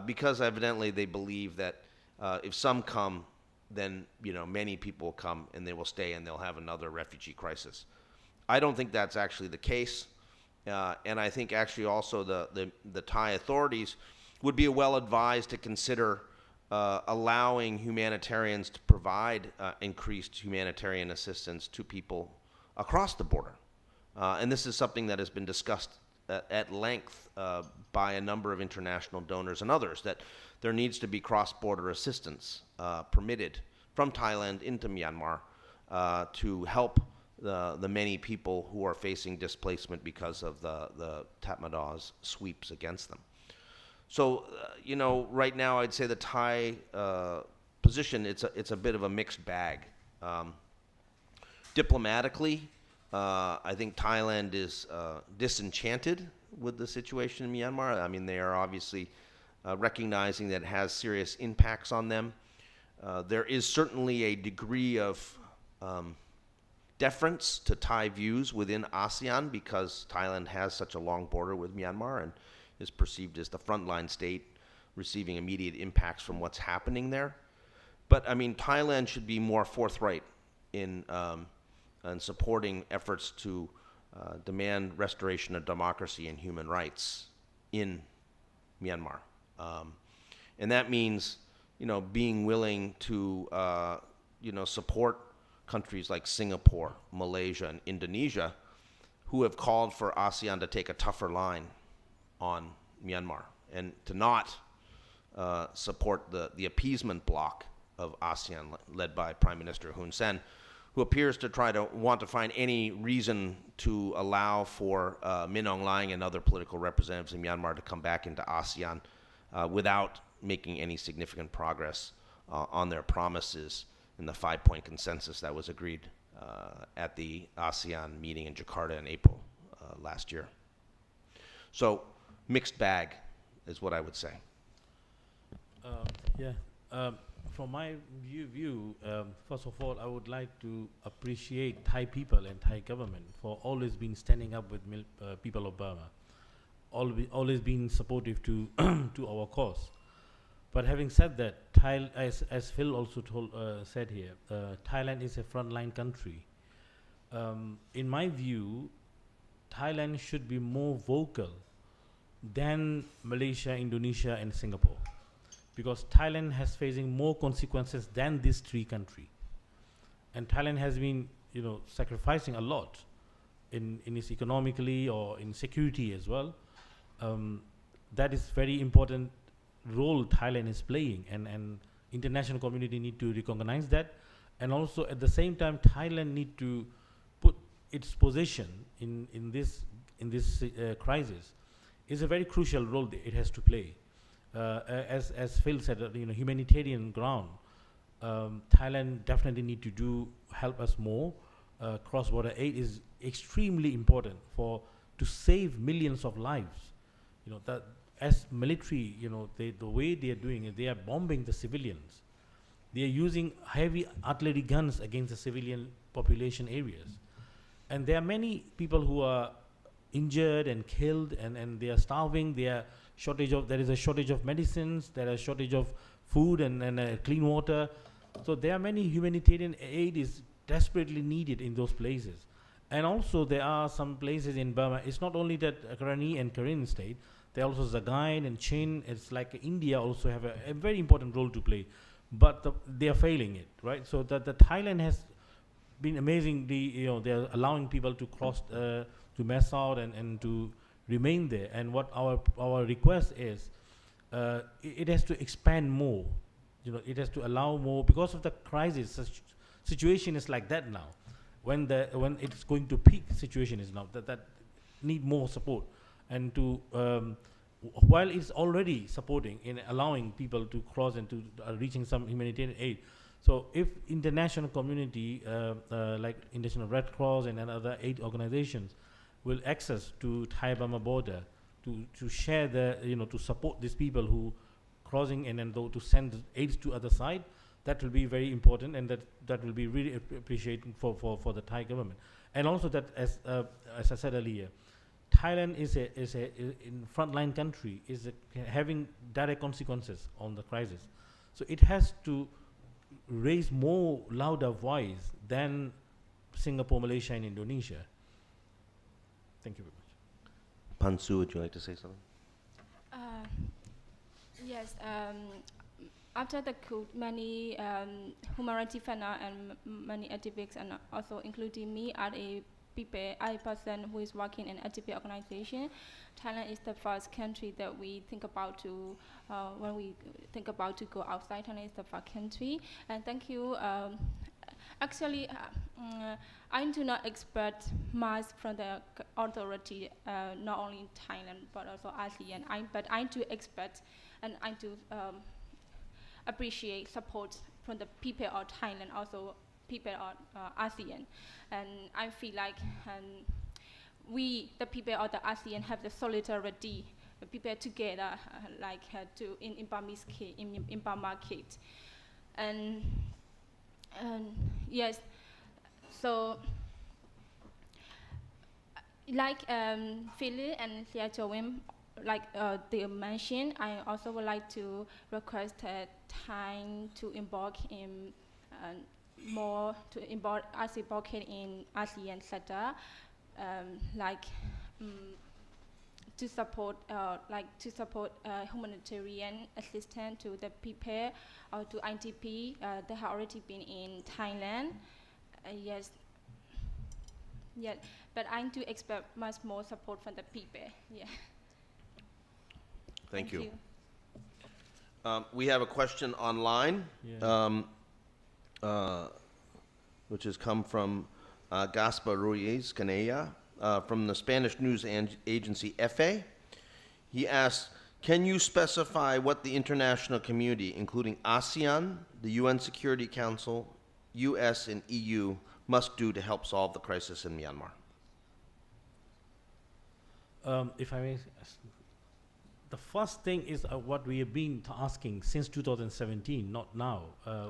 because evidently they believe that if some come, then many people will come and they will stay and they'll have another refugee crisis. I don't think that's actually the case, and I think actually also the Thai authorities would be well advised to consider allowing humanitarians to provide increased humanitarian assistance to people across the border. And this is something that has been discussed at length by a number of international donors and others, that there needs to be cross-border assistance permitted from Thailand into Myanmar to help the many people who are facing displacement because of the Tatmadaws sweeps against them. So, right now I'd say the Thai position, it's a bit of a mixed bag. Diplomatically, I think Thailand is disenchanted with the situation in Myanmar. I mean, they are obviously recognizing that it has serious impacts on them. There is certainly a degree of deference to Thai views within ASEAN because Thailand has such a long border with Myanmar and is perceived as the frontline state receiving immediate impacts from what's happening there. But I mean, Thailand should be more forthright in supporting efforts to demand restoration of democracy and human rights in Myanmar. And that means, being willing to, support countries like Singapore, Malaysia, and Indonesia, who have called for ASEAN to take a tougher line on Myanmar and to not support the appeasement bloc of ASEAN led by Prime Minister Hun Sen, who appears to want to find any reason to allow for Min Aung Hlaing and other political representatives in Myanmar to come back into ASEAN without making any significant progress on their promises in the 5-point consensus that was agreed at the ASEAN meeting in Jakarta in April last year. So, mixed bag is what I would say. From my view, first of all, I would like to appreciate Thai people and Thai government for always been standing up with people of Burma, always been supportive to to our cause. But having said that, as Phil also said here, Thailand is a frontline country. In my view, Thailand should be more vocal than Malaysia, Indonesia, and Singapore, because Thailand has facing more consequences than these three countries, and Thailand has been, sacrificing a lot in its economically or in security as well. That is very important role Thailand is playing, and international community need to recognize that, and also at the same time Thailand need to put its position in this crisis. Is a very crucial role that it has to play. As Phil said, humanitarian ground, Thailand definitely need to help us more. Cross-border aid is extremely important to save millions of lives. That as military, the way they are doing it, they are bombing the civilians. They are using heavy artillery guns against the civilian population areas, and there are many people who are injured and killed, and they are starving. There is a shortage of medicines, there is a shortage of food and clean water. So there are many humanitarian aid is desperately needed in those places. And also there are some places in Burma, it's not only that Karani and Karen state, there are also Sagaing and Chin. It's like India also have a very important role to play, but they are failing it, right? So that the Thailand has been amazingly, they are allowing people to cross to mess out and to remain there. And what our request is, it has to expand more. It has to allow more because of the crisis. Situation is like that now. When it's going to peak, situation is now that need more support, and to while it's already supporting in allowing people to cross and to reaching some humanitarian aid. So if international community like International Red Cross and other aid organizations will access to Thai-Burma border to share to support these people who crossing and then to send aids to other side, That will be very important, and that will be really appreciated for the Thai government. And also that, as I said earlier, Thailand is a in frontline country, having direct consequences on the crisis. So it has to raise more louder voice than Singapore, Malaysia, and Indonesia. Thank you very much. Pansu, would you like to say something? Yes. After the coup, many human rights defenders and many activists, and also including me, as a person who is working in an activist organization, Thailand is the first country that we think about to, when we think about to go outside. Thailand is the first country. And thank you. Actually, I do not expect much from the authority, not only in Thailand, but also ASEAN. But I do expect, and I do appreciate support from the people of Thailand, also people of ASEAN. And I feel like we, the people of the ASEAN, have the solidarity, the people together, in Burmese case, in Burma case. And yes, so like Philip and Thea Joem, they mentioned, I also would like to request time to embark in as advocate in ASEAN sector, to support humanitarian assistance to the people or to IDP that have already been in Thailand. Yes, but I do expect much more support from the people. Yeah. Thank you. We have a question online, which has come from Gaspar Ruiz Canella from the Spanish news agency EFE. He asks, can you specify what the international community, including ASEAN, the UN Security Council, US, and EU, must do to help solve the crisis in Myanmar? If I may, the first thing is what we have been asking since 2017, not now.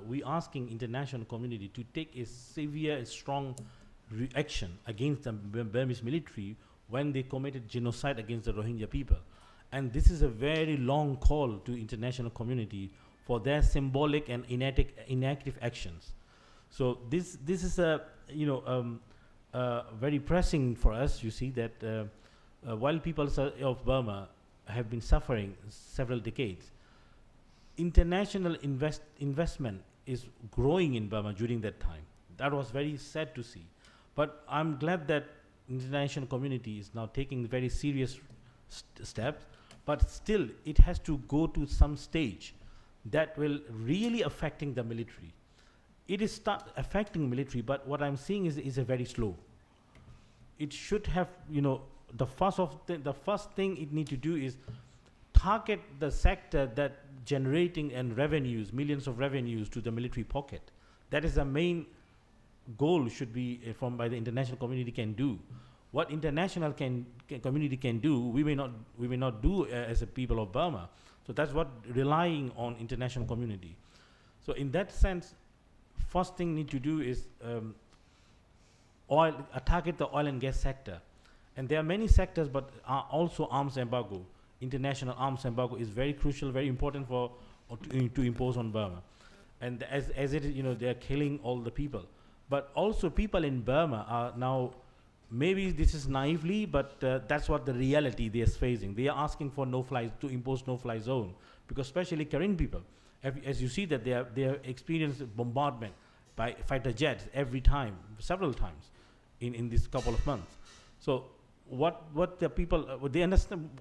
We asking international community to take a severe, strong reaction against the Burmese military when they committed genocide against the Rohingya people. And this is a very long call to international community for their symbolic and inactive actions. So this is a very pressing for us. You see that while people of Burma have been suffering several decades, international investment is growing in Burma during that time. That was very sad to see. But I'm glad that international community is now taking very serious steps, but still it has to go to some stage that will really affecting the military. It is start affecting military, but what I'm seeing is a very slow. It should have, the first thing it need to do is target the sector that generating and revenues, millions of revenues to the military pocket. That is the main goal should be by the international community can do. What international community can do, we may not do as a people of Burma. So that's what relying on international community. So in that sense, first thing need to do is target the oil and gas sector. And there are many sectors, but also arms embargo. International arms embargo is very crucial, very important to impose on Burma. And as it is, they are killing all the people. But also people in Burma are now, maybe this is naively, but that's what the reality they are facing. They are asking for to impose no-fly zone, because especially Karen people, as you see that they are experienced bombardment by fighter jets every time, several times in this couple of months. So what the people,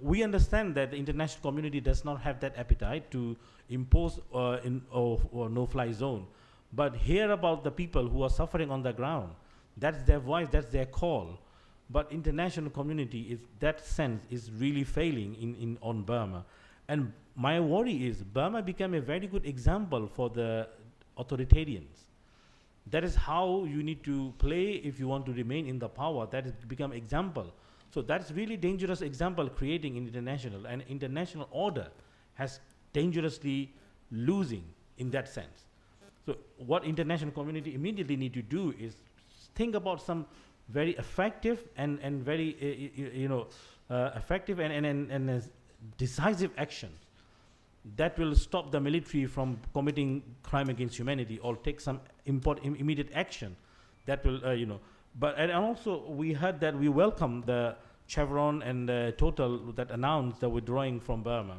we understand that the international community does not have that appetite to impose or no-fly zone. But hear about the people who are suffering on the ground. That's their voice, that's their call. But international community is really failing on Burma. And my worry is Burma became a very good example for the authoritarians. That is how you need to play if you want to remain in the power. That has become example. So that's really dangerous example creating in international, and international order has dangerously losing in that sense. So what international community immediately need to do is think about some very effective and very effective and decisive action that will stop the military from committing crime against humanity, or take some immediate action that will But and also we heard that we welcome the Chevron and Total that announced the withdrawing from Burma.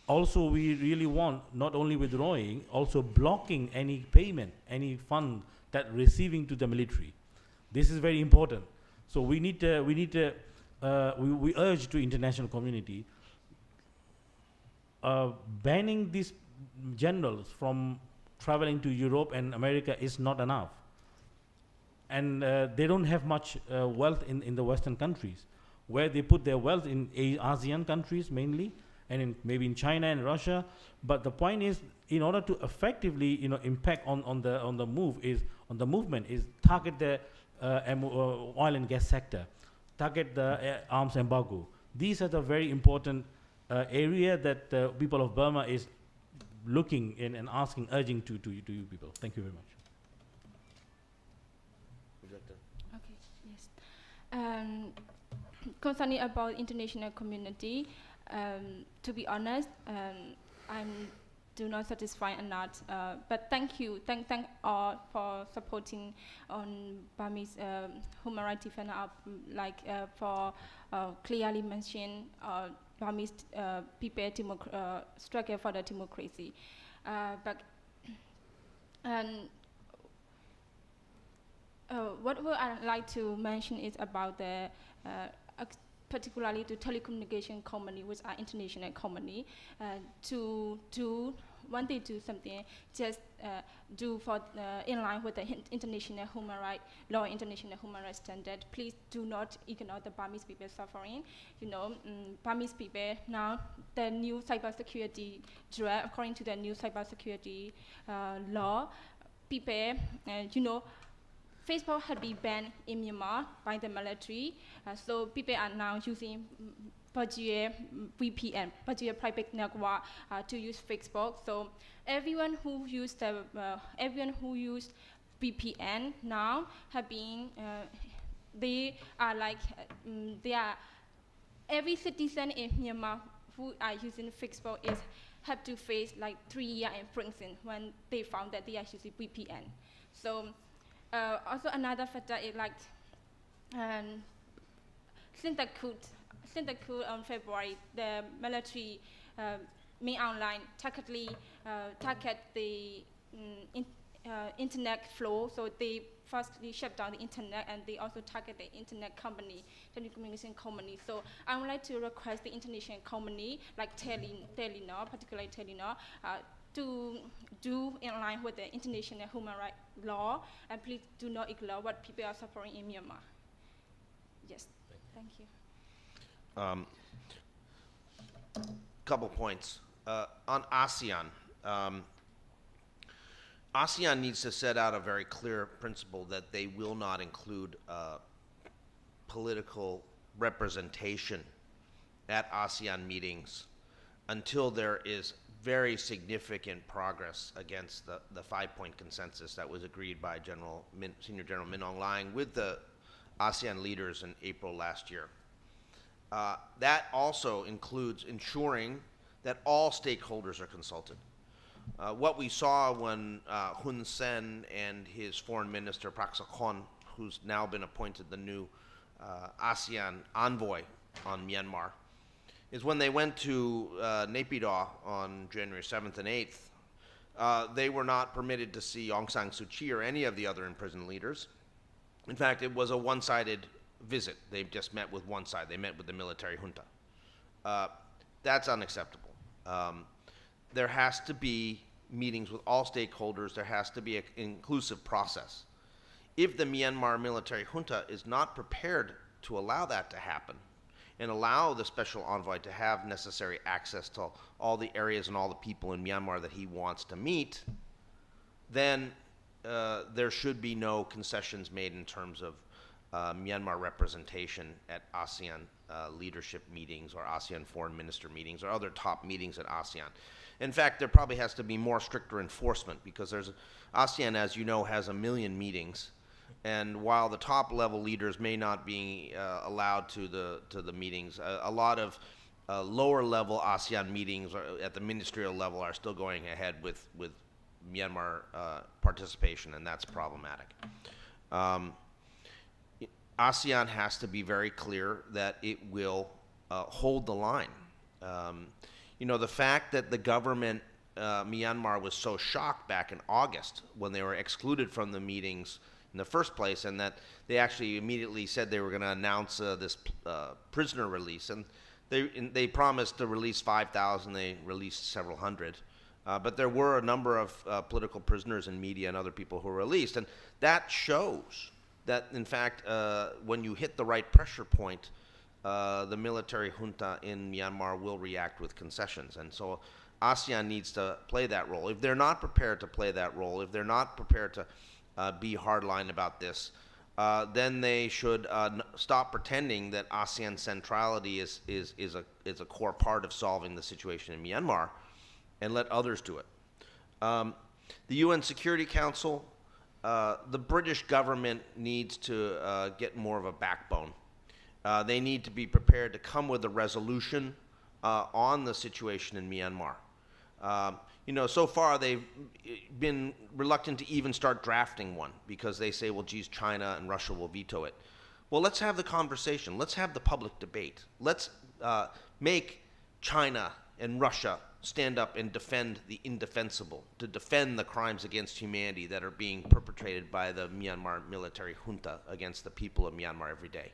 Also, we really want not only withdrawing, also blocking any payment, any fund that receiving to the military. This is very important. So we urge to international community banning these generals from traveling to Europe and America is not enough. And they don't have much wealth in the Western countries, where they put their wealth in ASEAN countries mainly, and maybe in China and Russia. But the point is, in order to effectively impact on the movement is target the oil and gas sector, target the arms embargo. These are the very important area that the people of Burma is looking in and asking, urging to you people. Thank you very much. Okay, yes. Concerning about international community, to be honest, I'm do not satisfy enough. But thank all for supporting on Burmese human rights defender, for clearly mention Burmese people struggle for the democracy. What I'd like to mention is about the particularly the telecommunication company, which are international company, when they do something, just do for in line with the international human rights law, international human rights standard. Please do not ignore the Burmese people suffering. Burmese people now, the new cybersecurity draft, according to the new cybersecurity law, people, Facebook had been banned in Myanmar by the military, so people are now using Pajir VPN, Pajir private network, to use Facebook. So everyone who used VPN now have been, they are every citizen in Myanmar who are using Facebook have to face 3 years in prison when they found that they are using VPN. So. Also another factor is since the coup on February, the military made online target the internet flow. So they firstly shut down the internet, and they also target the internet company, telecommunication company. So I would like to request the international company like Telenor, particularly Telenor, to do in line with the international human rights law, and please do not ignore what people are suffering in Myanmar. Yes, thank you. Couple points. On ASEAN, ASEAN needs to set out a very clear principle that they will not include political representation at ASEAN meetings until there is very significant progress against the 5-point consensus that was agreed by Senior General Min Aung Hlaing with the ASEAN leaders in April last year. That also includes ensuring that all stakeholders are consulted. What we saw when Hun Sen and his foreign minister, Prak Sokhonn, who's now been appointed the new ASEAN envoy on Myanmar, is when they went to Naypyidaw on January 7th and 8th, they were not permitted to see Aung San Suu Kyi or any of the other imprisoned leaders. In fact, it was a one-sided visit. They just met with one side. They met with the military junta. That's unacceptable. There has to be meetings with all stakeholders. There has to be an inclusive process. If the Myanmar military junta is not prepared to allow that to happen, and allow the special envoy to have necessary access to all the areas and all the people in Myanmar that he wants to meet, then there should be no concessions made in terms of Myanmar representation at ASEAN leadership meetings or ASEAN foreign minister meetings or other top meetings at ASEAN. In fact, there probably has to be more stricter enforcement because ASEAN, as you know, has 1 million meetings. And while the top level leaders may not be allowed to the meetings, a lot of lower level ASEAN meetings at the ministerial level are still going ahead with Myanmar participation, and that's problematic. ASEAN has to be very clear that it will hold the line. The fact that the government, Myanmar, was so shocked back in August when they were excluded from the meetings in the first place, and that they actually immediately said they were going to announce this prisoner release, and they promised to release 5,000. They released several hundred. But there were a number of political prisoners and media and other people who were released. And that shows that, in fact, when you hit the right pressure point, the military junta in Myanmar will react with concessions. And so ASEAN needs to play that role. If they're not prepared to play that role, if they're not prepared to be hardline about this, then they should stop pretending that ASEAN centrality is a core part of solving the situation in Myanmar, and let others do it. The UN Security Council, the British government needs to get more of a backbone. They need to be prepared to come with a resolution on the situation in Myanmar. So far they've been reluctant to even start drafting one because they say, well, geez, China and Russia will veto it. Well, let's have the conversation. Let's have the public debate. Let's make China and Russia stand up and defend the indefensible, to defend the crimes against humanity that are being perpetrated by the Myanmar military junta against the people of Myanmar every day.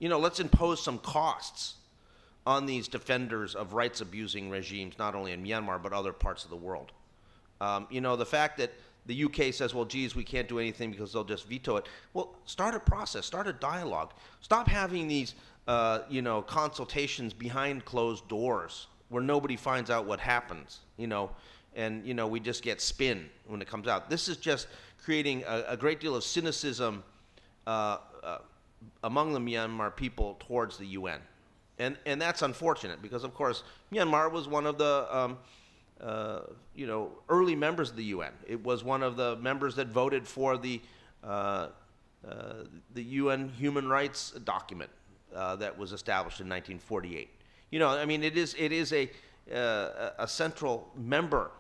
Let's impose some costs on these defenders of rights-abusing regimes, not only in Myanmar, but other parts of the world. The fact that the UK says, well, geez, we can't do anything because they'll just veto it. Well, start a process, start a dialogue. Stop having these, consultations behind closed doors where nobody finds out what happens, and, we just get spin when it comes out. This is just creating a great deal of cynicism among the Myanmar people towards the UN. And that's unfortunate because, of course, Myanmar was one of the early members of the UN. It was one of the members that voted for the UN human rights document that was established in 1948. It is a central member,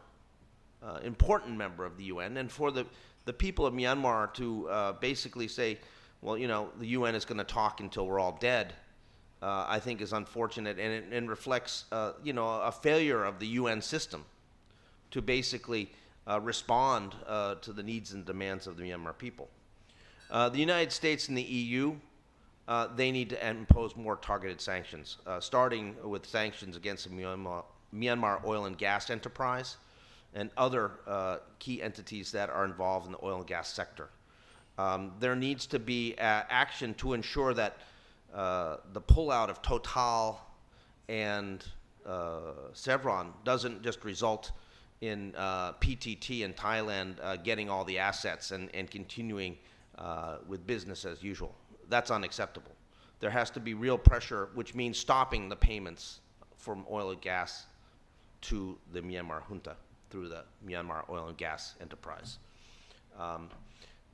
important member of the UN, and for the people of Myanmar to basically say, well, the UN is going to talk until we're all dead, I think is unfortunate, and it reflects, a failure of the UN system to basically respond to the needs and demands of the Myanmar people. The United States and the EU, they need to impose more targeted sanctions, starting with sanctions against the Myanmar oil and gas enterprise and other key entities that are involved in the oil and gas sector. There needs to be action to ensure that the pullout of Total and Chevron doesn't just result in PTT in Thailand getting all the assets and continuing with business as usual. That's unacceptable. There has to be real pressure, which means stopping the payments from oil and gas to the Myanmar junta through the Myanmar oil and gas enterprise.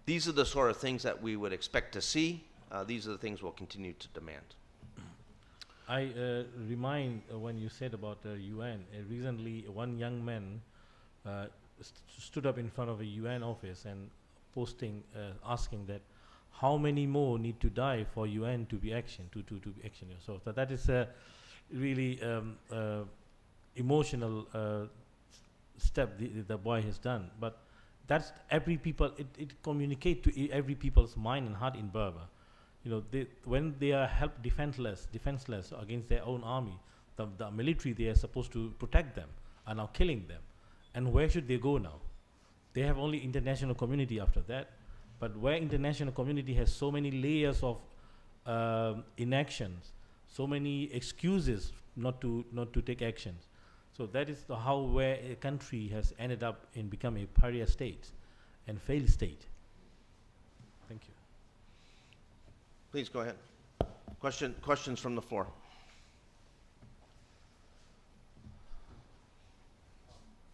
These are the sort of things that we would expect to see. These are the things we'll continue to demand. I remind when you said about the UN, recently one young man stood up in front of a UN office and asking that how many more need to die for UN to be action, to be action. So that is a really emotional step the boy has done. But that's every people, it communicates to every people's mind and heart in Burma. When they are defenseless against their own army, the military they are supposed to protect them are now killing them. And where should they go now? They have only international community after that. But where international community has so many layers of inactions, so many excuses not to take actions. So that is where a country has ended up in becoming a pariah state and failed state. Thank you. Please go ahead. Questions from the floor.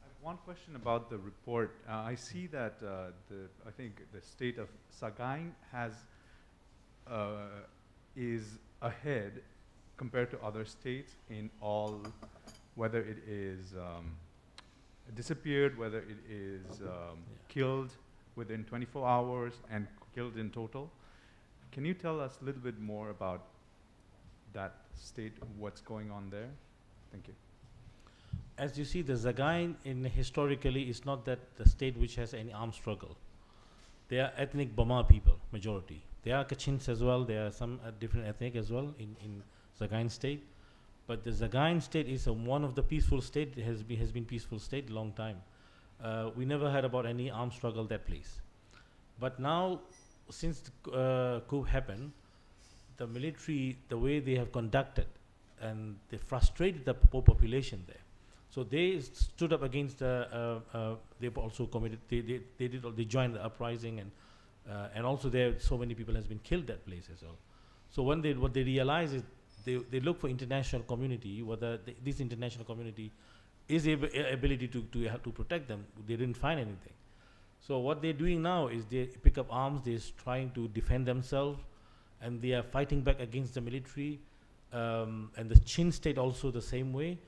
I have one question about the report. I see that I think the state of Sagaing is ahead compared to other states in all, whether it is disappeared, whether it is killed within 24 hours and killed in total. Can you tell us a little bit more about that state, what's going on there? Thank you. As you see, the Sagaing historically is not that the state which has any armed struggle. They are ethnic Burma people, majority. There are Kachins as well. There are some different ethnic as well in Sagaing state. But the Sagaing state is one of the peaceful state. It has been peaceful state a long time. We never heard about any armed struggle that place. But now, since the coup happened, the military, the way they have conducted, and they frustrated the poor population there. So they stood up against they also committed, they joined the uprising, and also there so many people has been killed that place as well. So what they realize is they look for international community, whether this international community is ability to protect them. They didn't find anything. So what they're doing now is they pick up arms, they're trying to defend themselves, and they are fighting back against the military, and the Chin state also the same way.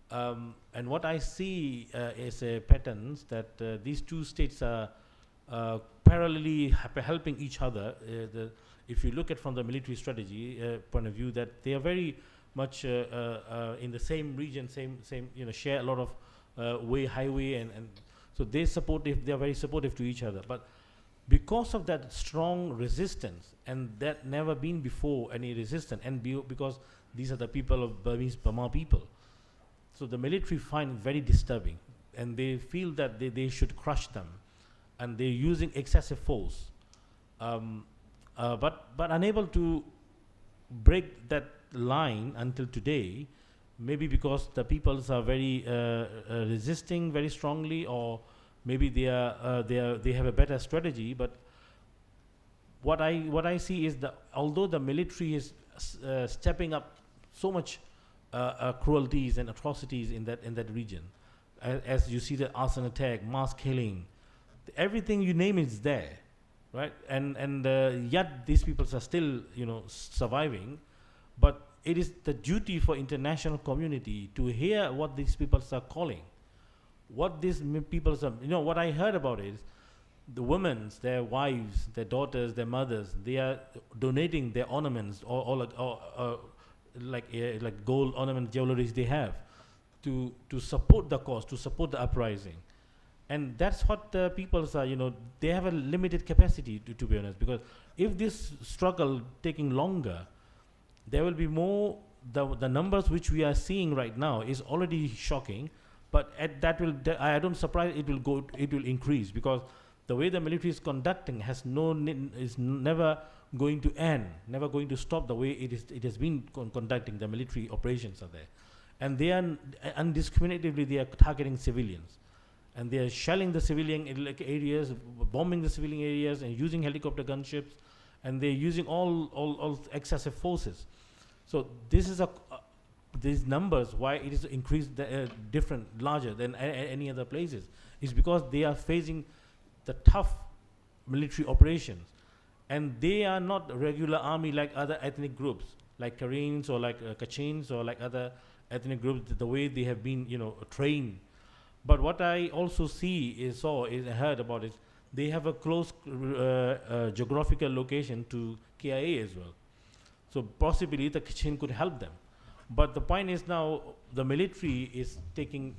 And what I see is a patterns that these two states are parallelly helping each other. If you look at from the military strategy point of view, that they are very much in the same region, same share a lot of highway, and so they are very supportive to each other. But because of that strong resistance, and that never been before any resistance, and because these are the people of Burmese Burma people, so the military find it very disturbing, and they feel that they should crush them, and they're using excessive force, but unable to break that line until today, maybe because the peoples are very resisting very strongly, or maybe they have a better strategy. But what I see is that although the military is stepping up so much cruelties and atrocities in that region, as you see the arson attack, mass killing, everything you name is there, right? And yet these people are still surviving. But it is the duty for international community to hear what these people are calling, what these people are. What I heard about is the women, their wives, their daughters, their mothers, they are donating their ornaments or like gold ornament jewelries they have to support the cause, to support the uprising. And that's what the people are, they have a limited capacity to be honest, because if this struggle taking longer, there will be more. The numbers which we are seeing right now is already shocking, but I don't surprise it will increase, because the way the military is conducting is never going to end, never going to stop the way it has been conducting. The military operations are there, and they are undiscriminately they are targeting civilians, and they are shelling the civilian areas, bombing the civilian areas, and using helicopter gunships, and they're using all excessive forces. So this is these numbers, why it is increased larger than any other places, is because they are facing the tough military operations, and they are not regular army like other ethnic groups, like Karens or like Kachins or like other ethnic groups, the way they have been trained. But what I also heard about is they have a close geographical location to KIA as well. So possibly the Kachin could help them. But the point is now the military is taking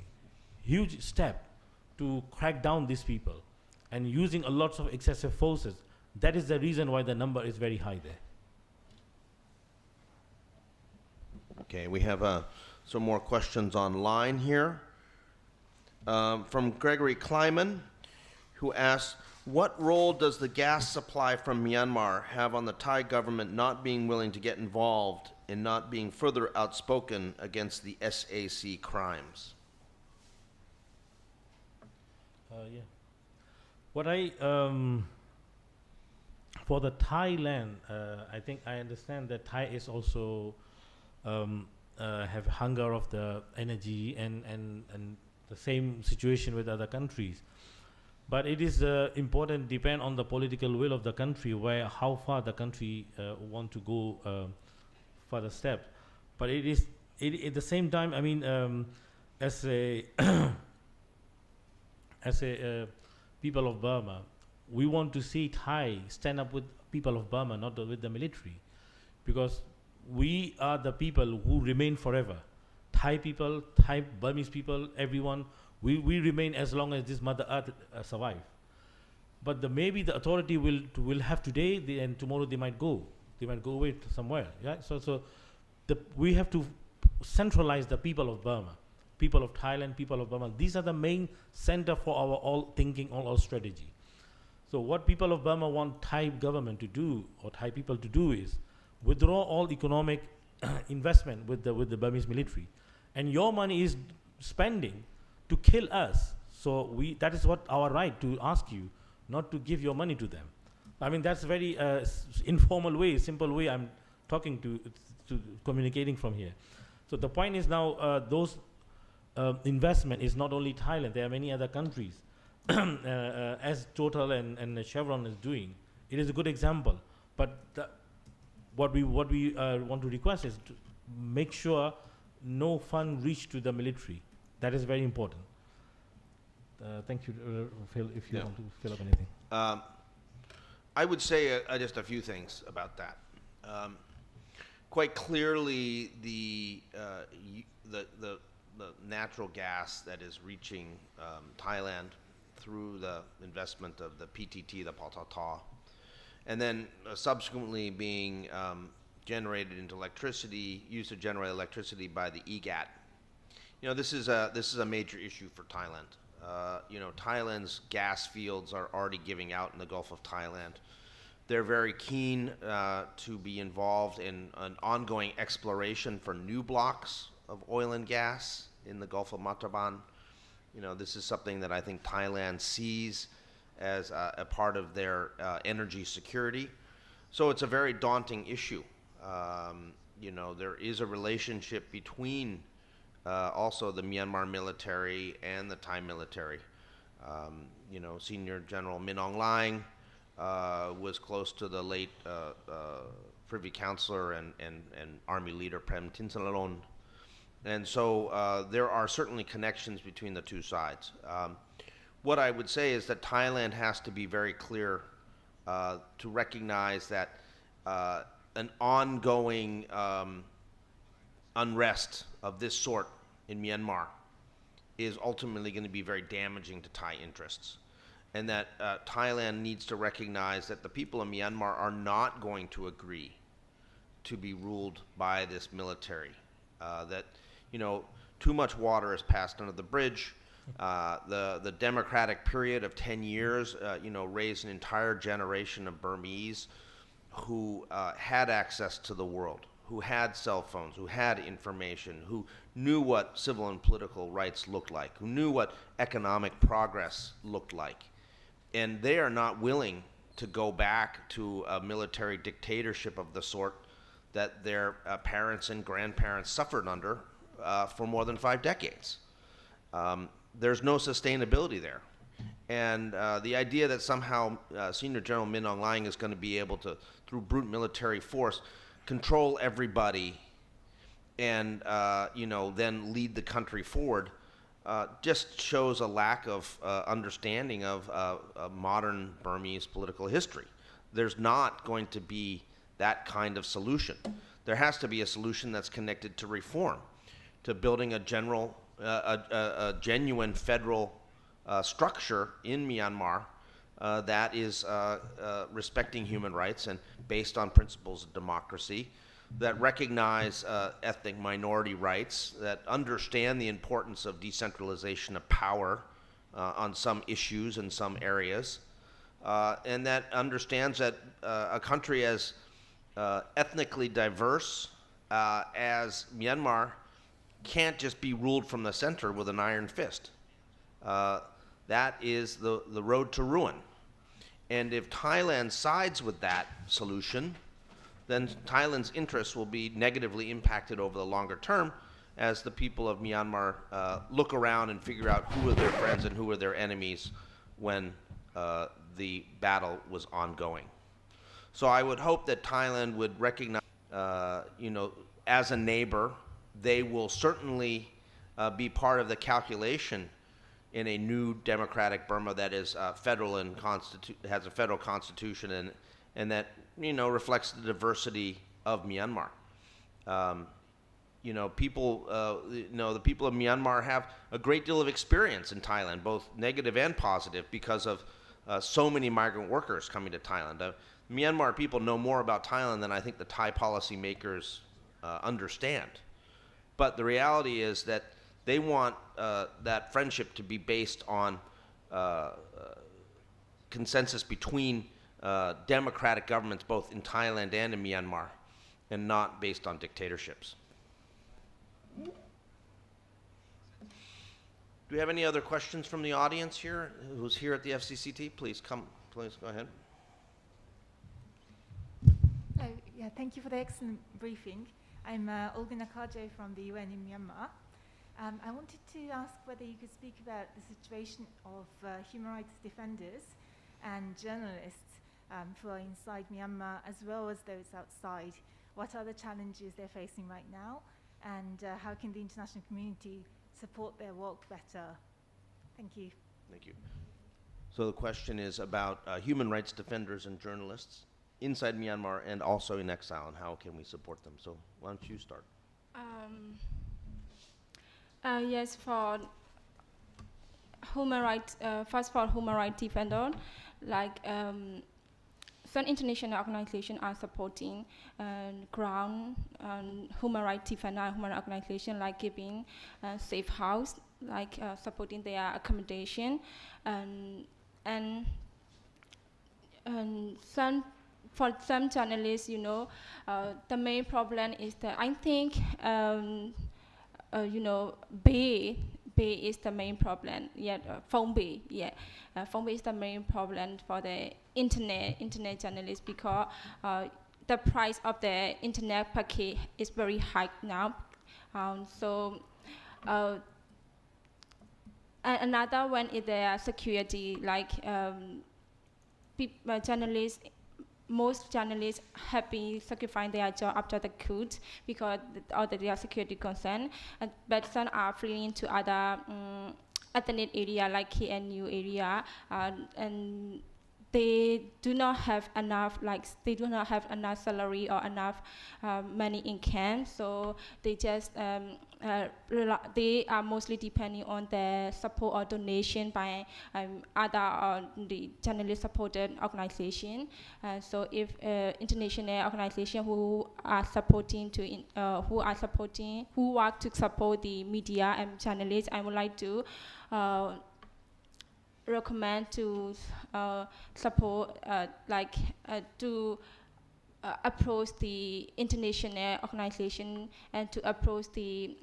huge step to crack down these people and using a lot of excessive forces. That is the reason why the number is very high there. Okay, we have some more questions online here. From Gregory Kleiman, who asks, what role does the gas supply from Myanmar have on the Thai government not being willing to get involved and not being further outspoken against the SAC crimes? Yeah. What I for the Thailand, I think I understand that Thai is also have hunger of the energy and the same situation with other countries. But it is important, depend on the political will of the country, where how far the country want to go further steps. But it is at the same time. I mean, as a as a people of Burma, we want to see Thai stand up with people of Burma, not with the military, because we are the people who remain forever. Thai people, Thai Burmese people, everyone. We remain as long as this Mother Earth survive. But maybe the authority will have today, and tomorrow they might go. They might go away somewhere. Yeah. So we have to centralize the people of Burma, people of Thailand, people of Burma. These are the main center for our all thinking, all our strategy. So what people of Burma want Thai government to do, or Thai people to do, is withdraw all economic investment with the Burmese military, and your money is spending to kill us. So that is what our right to ask you not to give your money to them. I mean, that's very informal way, simple way I'm talking to communicating from here. So the point is now those investment is not only Thailand. There are many other countries, as Total and Chevron is doing. It is a good example. But what we want to request is to make sure no fund reach to the military. That is very important. Thank you, Phil, if you want to fill up anything. I would say just a few things about that. Quite clearly, the natural gas that is reaching Thailand through the investment of the PTT, the Patata, and then subsequently being generated into electricity, used to generate electricity by the EGAT. You know, this is a major issue for Thailand. Thailand's gas fields are already giving out in the Gulf of Thailand. They're very keen to be involved in an ongoing exploration for new blocks of oil and gas in the Gulf of Mataban. You know, this is something that I think Thailand sees as a part of their energy security. So it's a very daunting issue. There is a relationship between also the Myanmar military and the Thai military. Senior General Min Aung Hlaing was close to the late Privy Councillor and Army leader Prem Tinsunathorn. And so there are certainly connections between the two sides. What I would say is that Thailand has to be very clear to recognize that an ongoing unrest of this sort in Myanmar is ultimately going to be very damaging to Thai interests, and that Thailand needs to recognize that the people of Myanmar are not going to agree to be ruled by this military. That too much water has passed under the bridge. The democratic period of 10 years, raised an entire generation of Burmese who had access to the world, who had cell phones, who had information, who knew what civil and political rights looked like, who knew what economic progress looked like. And they are not willing to go back to a military dictatorship of the sort that their parents and grandparents suffered under for more than 5 decades. There's no sustainability there. And the idea that somehow Senior General Min Aung Hlaing is going to be able to, through brute military force, control everybody and then lead the country forward just shows a lack of understanding of modern Burmese political history. There's not going to be that kind of solution. There has to be a solution that's connected to reform, to building a genuine federal structure in Myanmar that is respecting human rights and based on principles of democracy, that recognize ethnic minority rights, that understand the importance of decentralization of power on some issues in some areas, and that understands that a country as ethnically diverse as Myanmar can't just be ruled from the center with an iron fist. That is the road to ruin. And if Thailand sides with that solution, then Thailand's interests will be negatively impacted over the longer term as the people of Myanmar look around and figure out who are their friends and who are their enemies when the battle was ongoing. So I would hope that Thailand would recognize, as a neighbor, they will certainly be part of the calculation in a new democratic Burma that is federal and has a federal constitution and that reflects the diversity of Myanmar. The people of Myanmar have a great deal of experience in Thailand, both negative and positive, because of so many migrant workers coming to Thailand. Myanmar people know more about Thailand than I think the Thai policymakers understand. But the reality is that they want that friendship to be based on consensus between democratic governments both in Thailand and in Myanmar, and not based on dictatorships. Do we have any other questions from the audience here who's here at the FCCT? Please go ahead. Yeah, thank you for the excellent briefing. I'm Olga Nakajo from the UN in Myanmar. I wanted to ask whether you could speak about the situation of human rights defenders and journalists who are inside Myanmar as well as those outside. What are the challenges they're facing right now, and how can the international community support their work better? Thank you. Thank you. So the question is about human rights defenders and journalists inside Myanmar and also in exile, and how can we support them? So why don't you start? Yes, for human rights, first for human rights defenders, like some international organizations are supporting ground human rights defender, human rights organization, like giving safe house, like supporting their accommodation, and for some journalists, the main problem is that I think Bay is the main problem. Phone Bay, phone Bay is the main problem for the internet journalists, because the price of the internet packet is very high now. Another one is the security, like journalists. Most journalists have been sacrificing their job after the coup because of their security concern, but some are fleeing to other ethnic area like KNU area, and they do not have enough, salary or enough money in camp, so they just they are mostly depending on the support or donation by other the journalist supported organization. So if international organization who work to support the media and journalists, I would like to recommend to support to approach the international organization and to approach the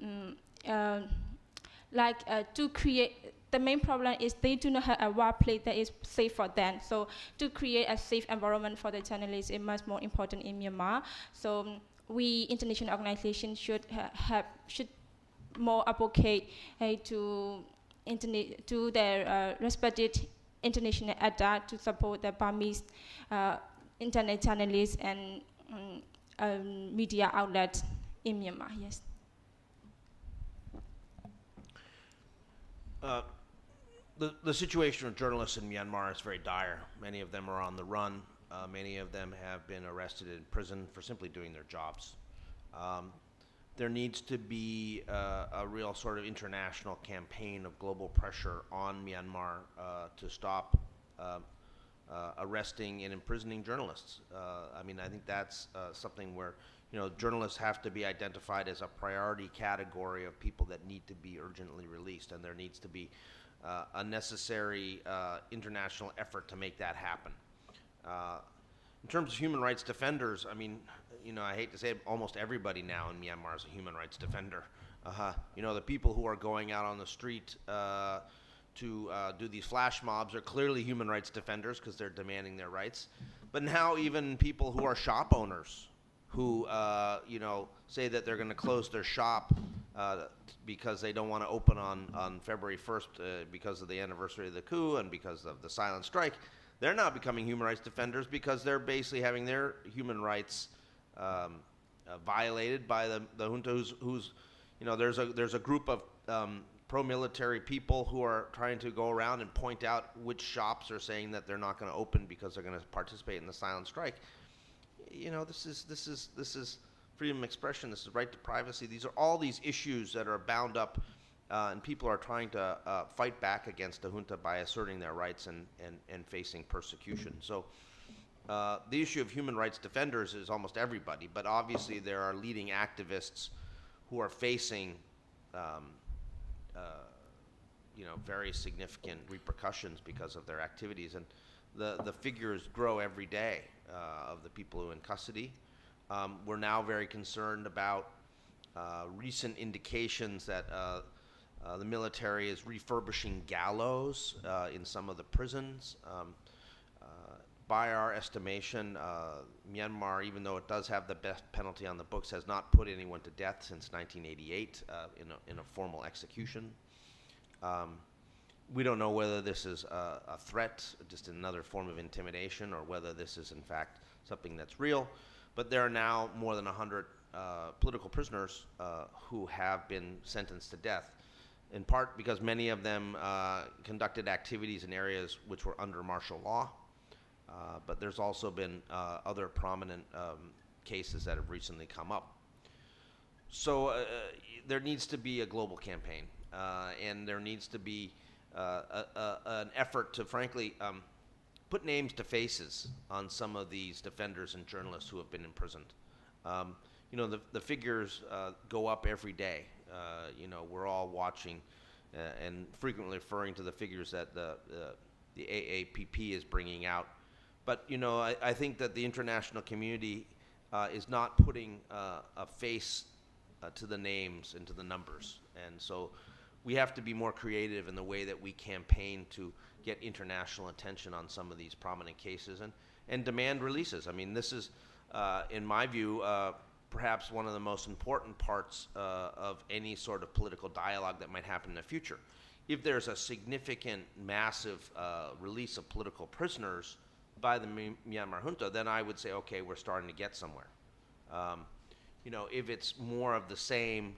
to create. The main problem is they do not have a workplace that is safe for them. So to create a safe environment for the journalists is much more important in Myanmar. So we international organizations should more advocate to their respected international ADA to support the Burmese internet journalists and media outlets in Myanmar. Yes. The situation of journalists in Myanmar is very dire. Many of them are on the run. Many of them have been arrested in prison for simply doing their jobs. There needs to be a real sort of international campaign of global pressure on Myanmar to stop arresting and imprisoning journalists. I think that's something where journalists have to be identified as a priority category of people that need to be urgently released, and there needs to be a necessary international effort to make that happen. In terms of human rights defenders, I hate to say it, almost everybody now in Myanmar is a human rights defender. The people who are going out on the street to do these flash mobs are clearly human rights defenders because they're demanding their rights. But now even people who are shop owners who, say that they're going to close their shop because they don't want to open on February 1st because of the anniversary of the coup and because of the silent strike, they're now becoming human rights defenders because they're basically having their human rights violated by the junta who's there's a group of pro-military people who are trying to go around and point out which shops are saying that they're not going to open because they're going to participate in the silent strike. This is freedom of expression. This is right to privacy. These are all these issues that are bound up, and people are trying to fight back against the junta by asserting their rights and facing persecution. So the issue of human rights defenders is almost everybody, but obviously there are leading activists who are facing very significant repercussions because of their activities. And the figures grow every day of the people who are in custody. We're now very concerned about recent indications that the military is refurbishing gallows in some of the prisons. By our estimation, Myanmar, even though it does have the best penalty on the books, has not put anyone to death since 1988 in a formal execution. We don't know whether this is a threat, just another form of intimidation, or whether this is in fact something that's real. But there are now more than 100 political prisoners who have been sentenced to death, in part because many of them conducted activities in areas which were under martial law. But there's also been other prominent cases that have recently come up. So there needs to be a global campaign, and there needs to be an effort to, frankly, put names to faces on some of these defenders and journalists who have been imprisoned. The figures go up every day. We're all watching and frequently referring to the figures that the AAPP is bringing out. But, I think that the international community is not putting a face to the names and to the numbers. And so we have to be more creative in the way that we campaign to get international attention on some of these prominent cases and demand releases. I mean, this is, in my view, perhaps one of the most important parts of any sort of political dialogue that might happen in the future. If there's a significant, massive release of political prisoners by the Myanmar junta, then I would say, okay, we're starting to get somewhere. If it's more of the same,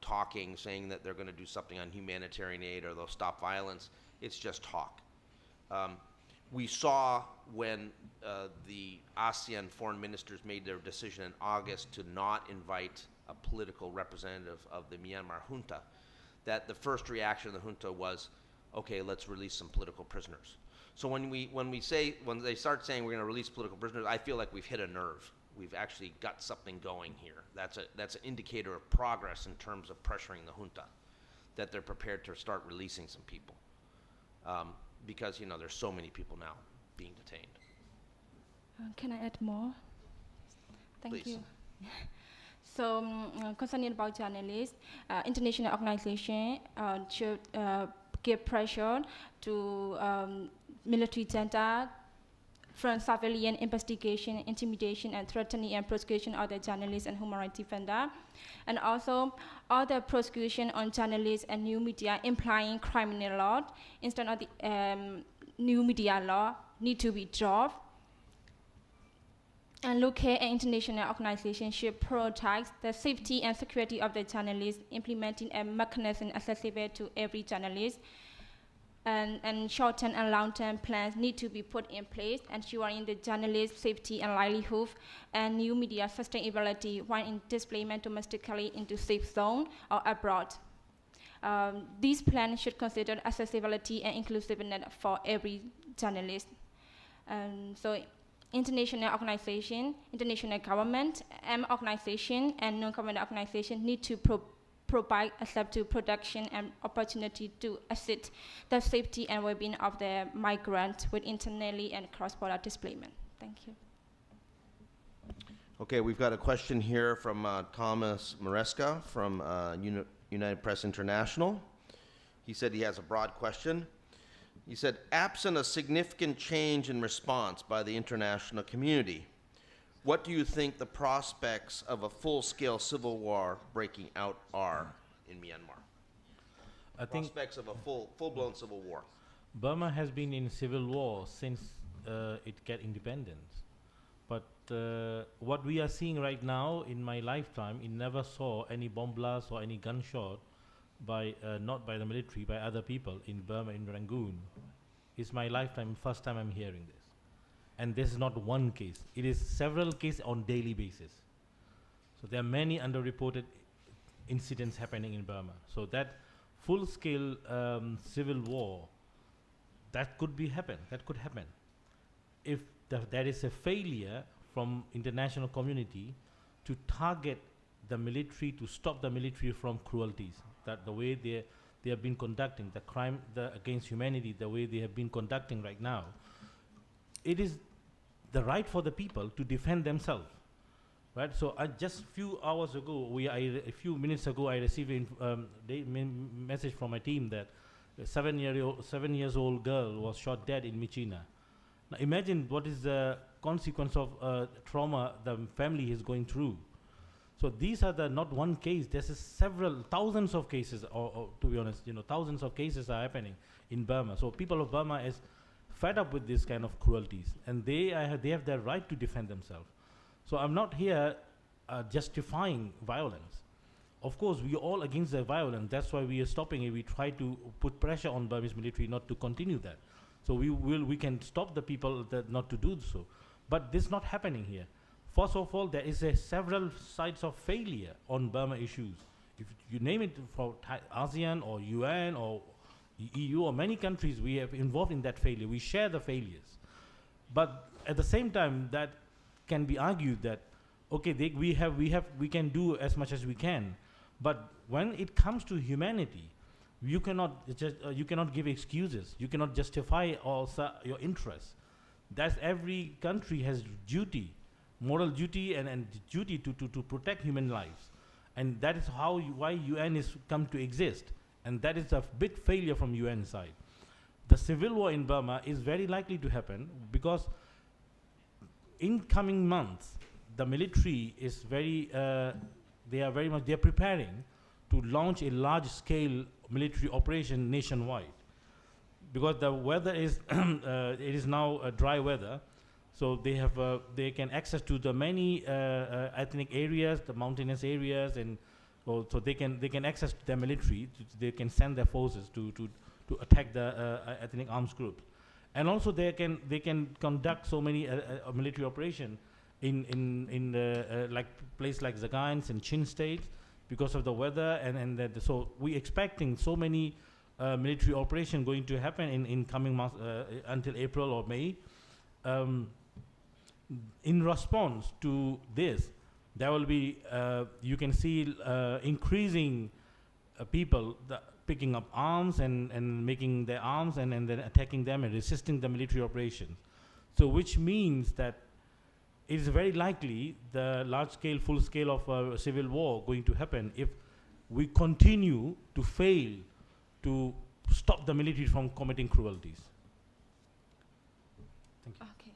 talking, saying that they're going to do something on humanitarian aid or they'll stop violence, it's just talk. We saw when the ASEAN foreign ministers made their decision in August to not invite a political representative of the Myanmar junta, that the first reaction of the junta was, okay, let's release some political prisoners. So when they start saying we're going to release political prisoners, I feel like we've hit a nerve. We've actually got something going here. That's an indicator of progress in terms of pressuring the junta, that they're prepared to start releasing some people, because there's so many people now being detained. Can I add more? Thank Please. you. So concerning about journalists, international organization should give pressure to military junta from surveillance, investigation, intimidation, and threatening and prosecution of the journalists and human rights defender. And also, all the prosecution on journalists and new media implying criminal law instead of the new media law need to be dropped. And local and international organizations should protect the safety and security of the journalists, implementing a mechanism accessible to every journalist. And short-term and long-term plans need to be put in place, ensuring the journalists' safety and livelihood and new media sustainability while in displacement domestically into safe zone or abroad. These plans should consider accessibility and inclusiveness for every journalist. So international organization, international government, organization, and non-government organization need to provide access to production and opportunity to assist the safety and well-being of the migrants with internally and cross-border displacement. Thank you. Okay, we've got a question here from Thomas Maresca from United Press International. He said he has a broad question. He said, absent a significant change in response by the international community, what do you think the prospects of a full-scale civil war breaking out are in Myanmar? I think Prospects of a full-blown civil war. Burma has been in civil war since it got independence. But what we are seeing right now in my lifetime, it never saw any bomb blast or any gunshot by, not by the military, by other people in Burma, in Rangoon. It's my lifetime, first time I'm hearing this. And this is not one case. It is several cases on daily basis. So there are many underreported incidents happening in Burma. So that full-scale civil war, that could happen. That could happen. If there is a failure from international community to target the military, to stop the military from cruelties, that the way they have been conducting, the crime against humanity, the way they have been conducting right now, it is the right for the people to defend themselves. Right? So just a few hours ago, a few minutes ago, I received a message from my team that a 7 years old girl was shot dead in Michina. Now imagine what is the consequence of trauma the family is going through. So these are the not one case. There's several thousands of cases, or to be honest, thousands of cases are happening in Burma. So people of Burma is fed up with this kind of cruelties, and they have their right to defend themselves. So I'm not here justifying violence. Of course, we are all against the violence. That's why we are stopping it. We try to put pressure on Burmese military not to continue that. So we can stop the people that not to do so. But this is not happening here. First of all, there is several sides of failure on Burma issues. If you name it, for ASEAN or UN or EU or many countries, we have involved in that failure. We share the failures. But at the same time, that can be argued that, okay, we can do as much as we can. But when it comes to humanity, you cannot give excuses. You cannot justify also your interests. That's every country has duty, moral duty and duty to protect human lives. And that is why UN is come to exist. And that is a big failure from UN side. The civil war in Burma is very likely to happen because in coming months, the military is they are preparing to launch a large-scale military operation nationwide, because the weather is it is now a dry weather, so they can access to the many ethnic areas, the mountainous areas, and so they can access their military. They can send their forces to attack the ethnic arms groups, and also they can conduct so many military operation in like place like Zagains and Chin states because of the weather, and so we expecting so many military operation going to happen in coming months until April or May. In response to this, there will be you can see increasing people picking up arms and making their arms and then attacking them and resisting the military operations. So which means that it is very likely the large-scale, full-scale of civil war going to happen if we continue to fail to stop the military from committing cruelties. Thank you.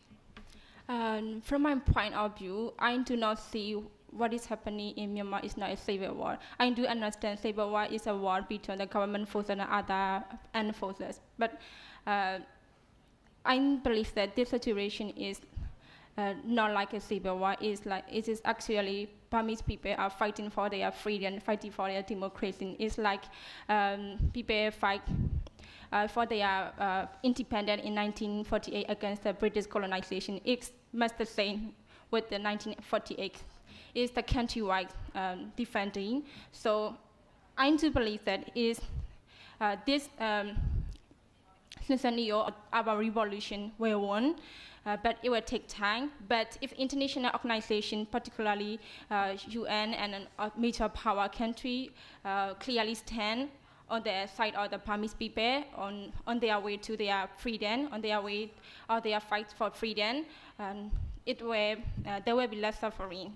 Okay. From my point of view, I do not see what is happening in Myanmar is not a civil war. I do understand civil war is a war between the government forces and other armed forces, but I believe that this situation is not like a civil war. It is actually Burmese people are fighting for their freedom, fighting for their democracy. It's like people fight for their independence in 1948 against the British colonization. It's much the same with the 1948. It's the countrywide defending. So I do believe that is this scenario, our revolution will win. But it will take time. But if international organizations, particularly UN and a major power country, clearly stand on the side of the Burmese people on their way to their freedom, on their way or their fight for freedom, there will be less suffering.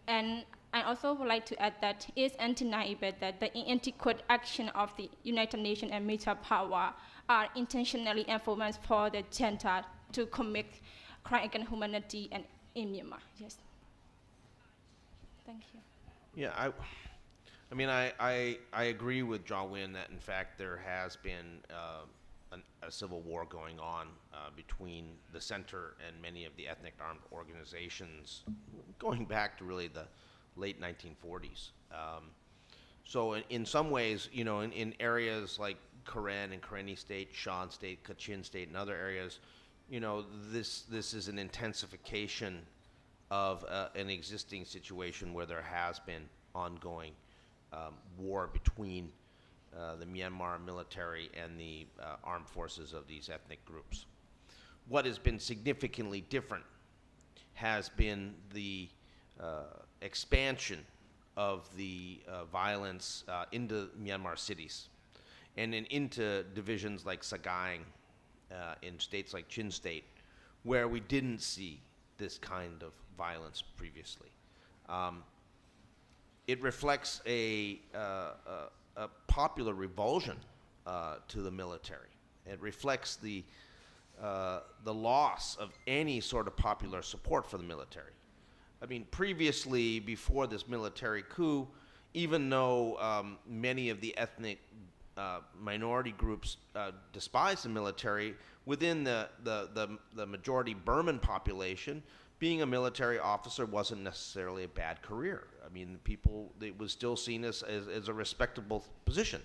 And I also would like to add that it is undeniable that the inadequate action of the United Nations and military power are intentionally influenced for the junta to commit crime against humanity and in Myanmar. Yes. Thank you. Yeah, I mean, I agree with Jia Win that in fact there has been a civil war going on between the center and many of the ethnic armed organizations going back to really the late 1940s. So in some ways, you know, in areas like Karen and Karenni State, Shan State, Kachin State, and other areas, you know, this is an intensification of an existing situation where there has been ongoing war between the Myanmar military and the armed forces of these ethnic groups. What has been significantly different has been the expansion of the violence into Myanmar cities and then into divisions like Sagaing in states like Chin State, where we didn't see this kind of violence previously. It reflects a popular revulsion to the military. It reflects the loss of any sort of popular support for the military. I mean, previously, before this military coup, even though many of the ethnic minority groups despised the military, within the majority Burman population, being a military officer wasn't necessarily a bad career. I mean, it was still seen as a respectable position.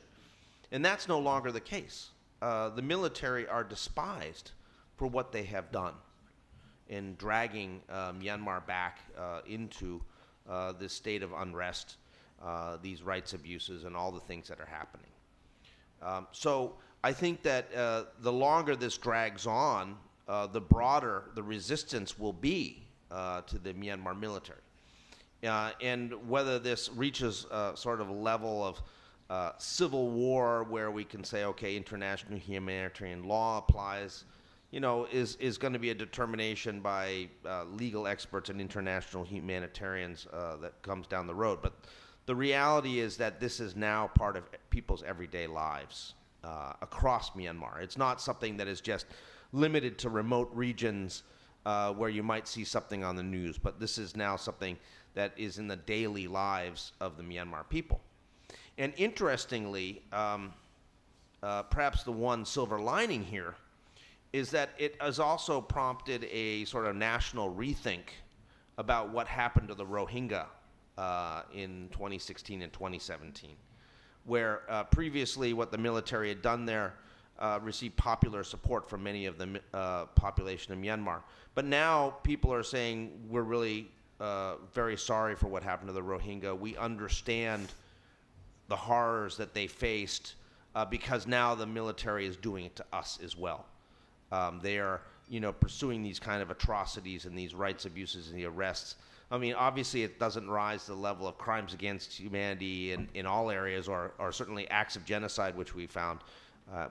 And that's no longer the case. The military are despised for what they have done in dragging Myanmar back into this state of unrest, these rights abuses, and all the things that are happening. So I think that the longer this drags on, the broader the resistance will be to the Myanmar military. And whether this reaches sort of a level of civil war where we can say, okay, international humanitarian law applies, you know, is going to be a determination by legal experts and international humanitarians that comes down the road. But the reality is that this is now part of people's everyday lives across Myanmar. It's not something that is just limited to remote regions where you might see something on the news, but this is now something that is in the daily lives of the Myanmar people. And interestingly, perhaps the one silver lining here is that it has also prompted a sort of national rethink about what happened to the Rohingya in 2016 and 2017, where previously what the military had done there received popular support from many of the population of Myanmar. But now people are saying, we're really very sorry for what happened to the Rohingya. We understand the horrors that they faced because now the military is doing it to us as well. They are, you know, pursuing these kind of atrocities and these rights abuses and the arrests. I mean, obviously it doesn't rise to the level of crimes against humanity in all areas, or certainly acts of genocide, which we found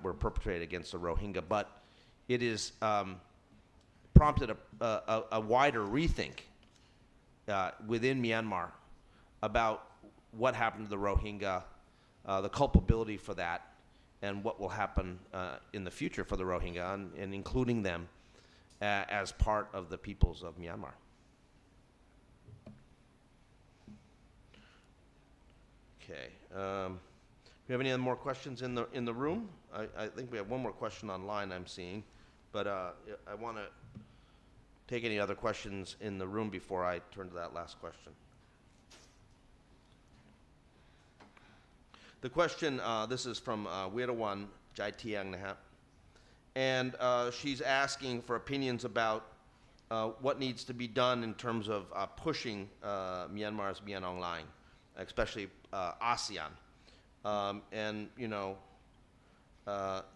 were perpetrated against the Rohingya, but it is prompted a wider rethink within Myanmar about what happened to the Rohingya, the culpability for that, and what will happen in the future for the Rohingya, and including them as part of the peoples of Myanmar. Okay. We have any other more questions in the room? I think we have one more question online I'm seeing, but I want to take any other questions in the room before I turn to that last question. The question, this is from Wirawan Jaitiang Nahap, and she's asking for opinions about what needs to be done in terms of pushing Myanmar's Bien Online, especially ASEAN. And you know,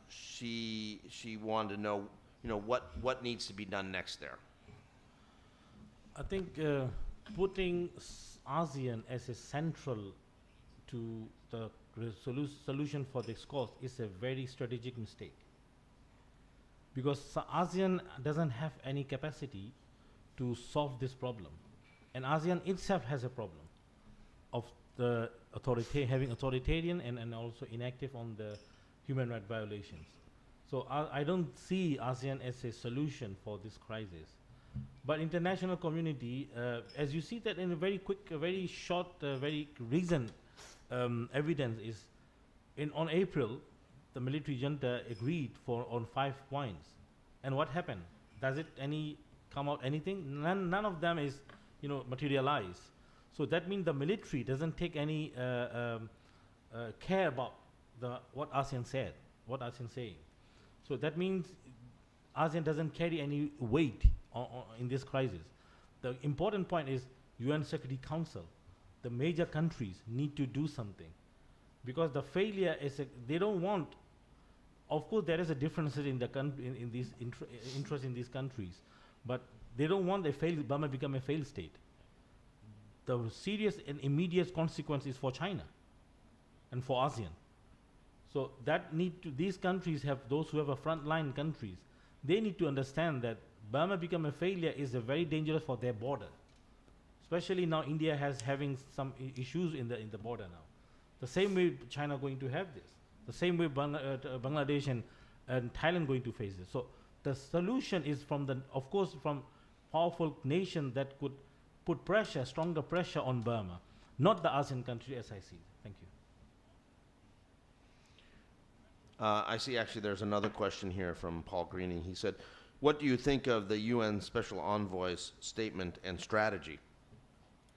she wanted to know, you know, what needs to be done next there. I think putting ASEAN as a central to the solution for this cause is a very strategic mistake, because ASEAN doesn't have any capacity to solve this problem, and ASEAN itself has a problem. of the having authoritarian and also inactive on the human rights violations. So I don't see ASEAN as a solution for this crisis. But international community, as you see that in a very quick, very short, very recent evidence is, on April, the military junta agreed on 5 points. And what happened? Does it come out anything? None of them is, materialized. So that means the military doesn't take any care about what ASEAN said, what ASEAN saying. So that means ASEAN doesn't carry any weight in this crisis. The important point is UN Security Council. The major countries need to do something, because the failure is they don't want. Of course, there is a difference in the in these interest in these countries, but they don't want Burma become a failed state. The serious and immediate consequence is for China and for ASEAN. So these countries those who have a frontline countries, they need to understand that Burma become a failure is very dangerous for their border. Especially now India having some issues in the border now. The same way China going to have this. The same way Bangladesh and Thailand going to face this. So the solution is from powerful nation that could put stronger pressure on Burma, not the ASEAN country as I see. Thank you. I see actually there's another question here from Paul Greening. He said, what do you think of the UN Special Envoy's statement and strategy?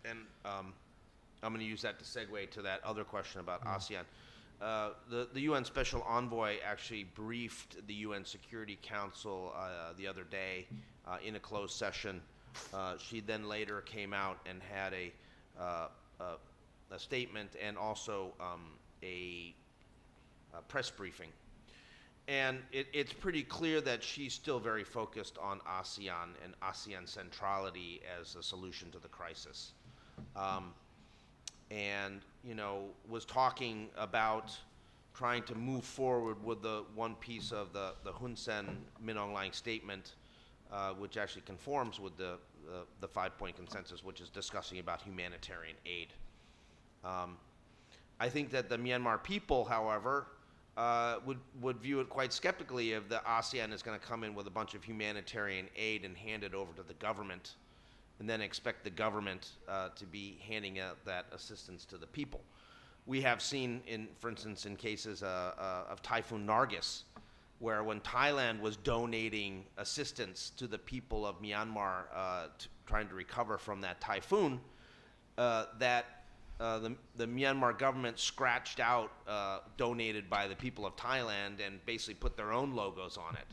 And I'm going to use that to segue to that other question about ASEAN. The UN Special Envoy actually briefed the UN Security Council the other day in a closed session. She then later came out and had a statement and also a press briefing. And it's pretty clear that she's still very focused on ASEAN and ASEAN centrality as a solution to the crisis. And, was talking about trying to move forward with the one piece of the Hun Sen Min Aung Hlaing statement, which actually conforms with the 5-point consensus, which is discussing about humanitarian aid. I think that the Myanmar people, however, would view it quite skeptically if the ASEAN is going to come in with a bunch of humanitarian aid and hand it over to the government, and then expect the government to be handing out that assistance to the people. We have seen, for instance, in cases of Typhoon Nargis, where when Thailand was donating assistance to the people of Myanmar trying to recover from that typhoon, the Myanmar government scratched out donated by the people of Thailand and basically put their own logos on it.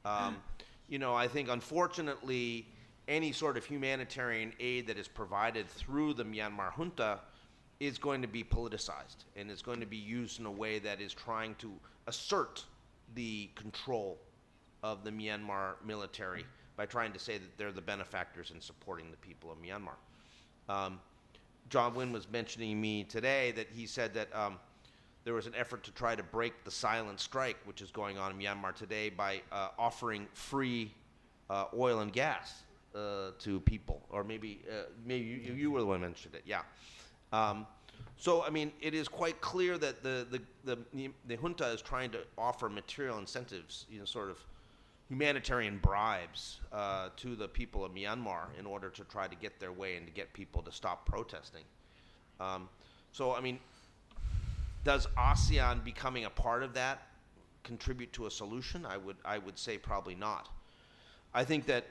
I think unfortunately any sort of humanitarian aid that is provided through the Myanmar junta is going to be politicized and is going to be used in a way that is trying to assert the control of the Myanmar military by trying to say that they're the benefactors in supporting the people of Myanmar. John Wynn was mentioning me today that he said that there was an effort to try to break the silent strike, which is going on in Myanmar today, by offering free oil and gas to people. Or maybe you were the one who mentioned it, yeah. So, I mean, it is quite clear that the junta is trying to offer material incentives, sort of humanitarian bribes to the people of Myanmar in order to try to get their way and to get people to stop protesting. So, I mean, does ASEAN becoming a part of that contribute to a solution? I would say probably not. I think that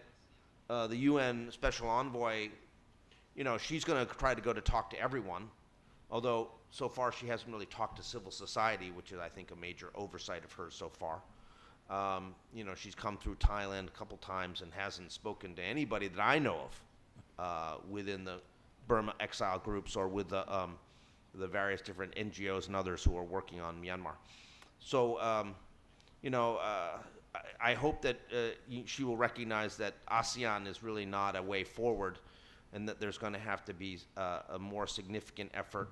the UN Special Envoy, she's going to try to go to talk to everyone, although so far she hasn't really talked to civil society, which is, I think, a major oversight of hers so far. She's come through Thailand a couple times and hasn't spoken to anybody that I know of within the Burma exile groups or with the various different NGOs and others who are working on Myanmar. So, I hope that she will recognize that ASEAN is really not a way forward and that there's going to have to be a more significant effort,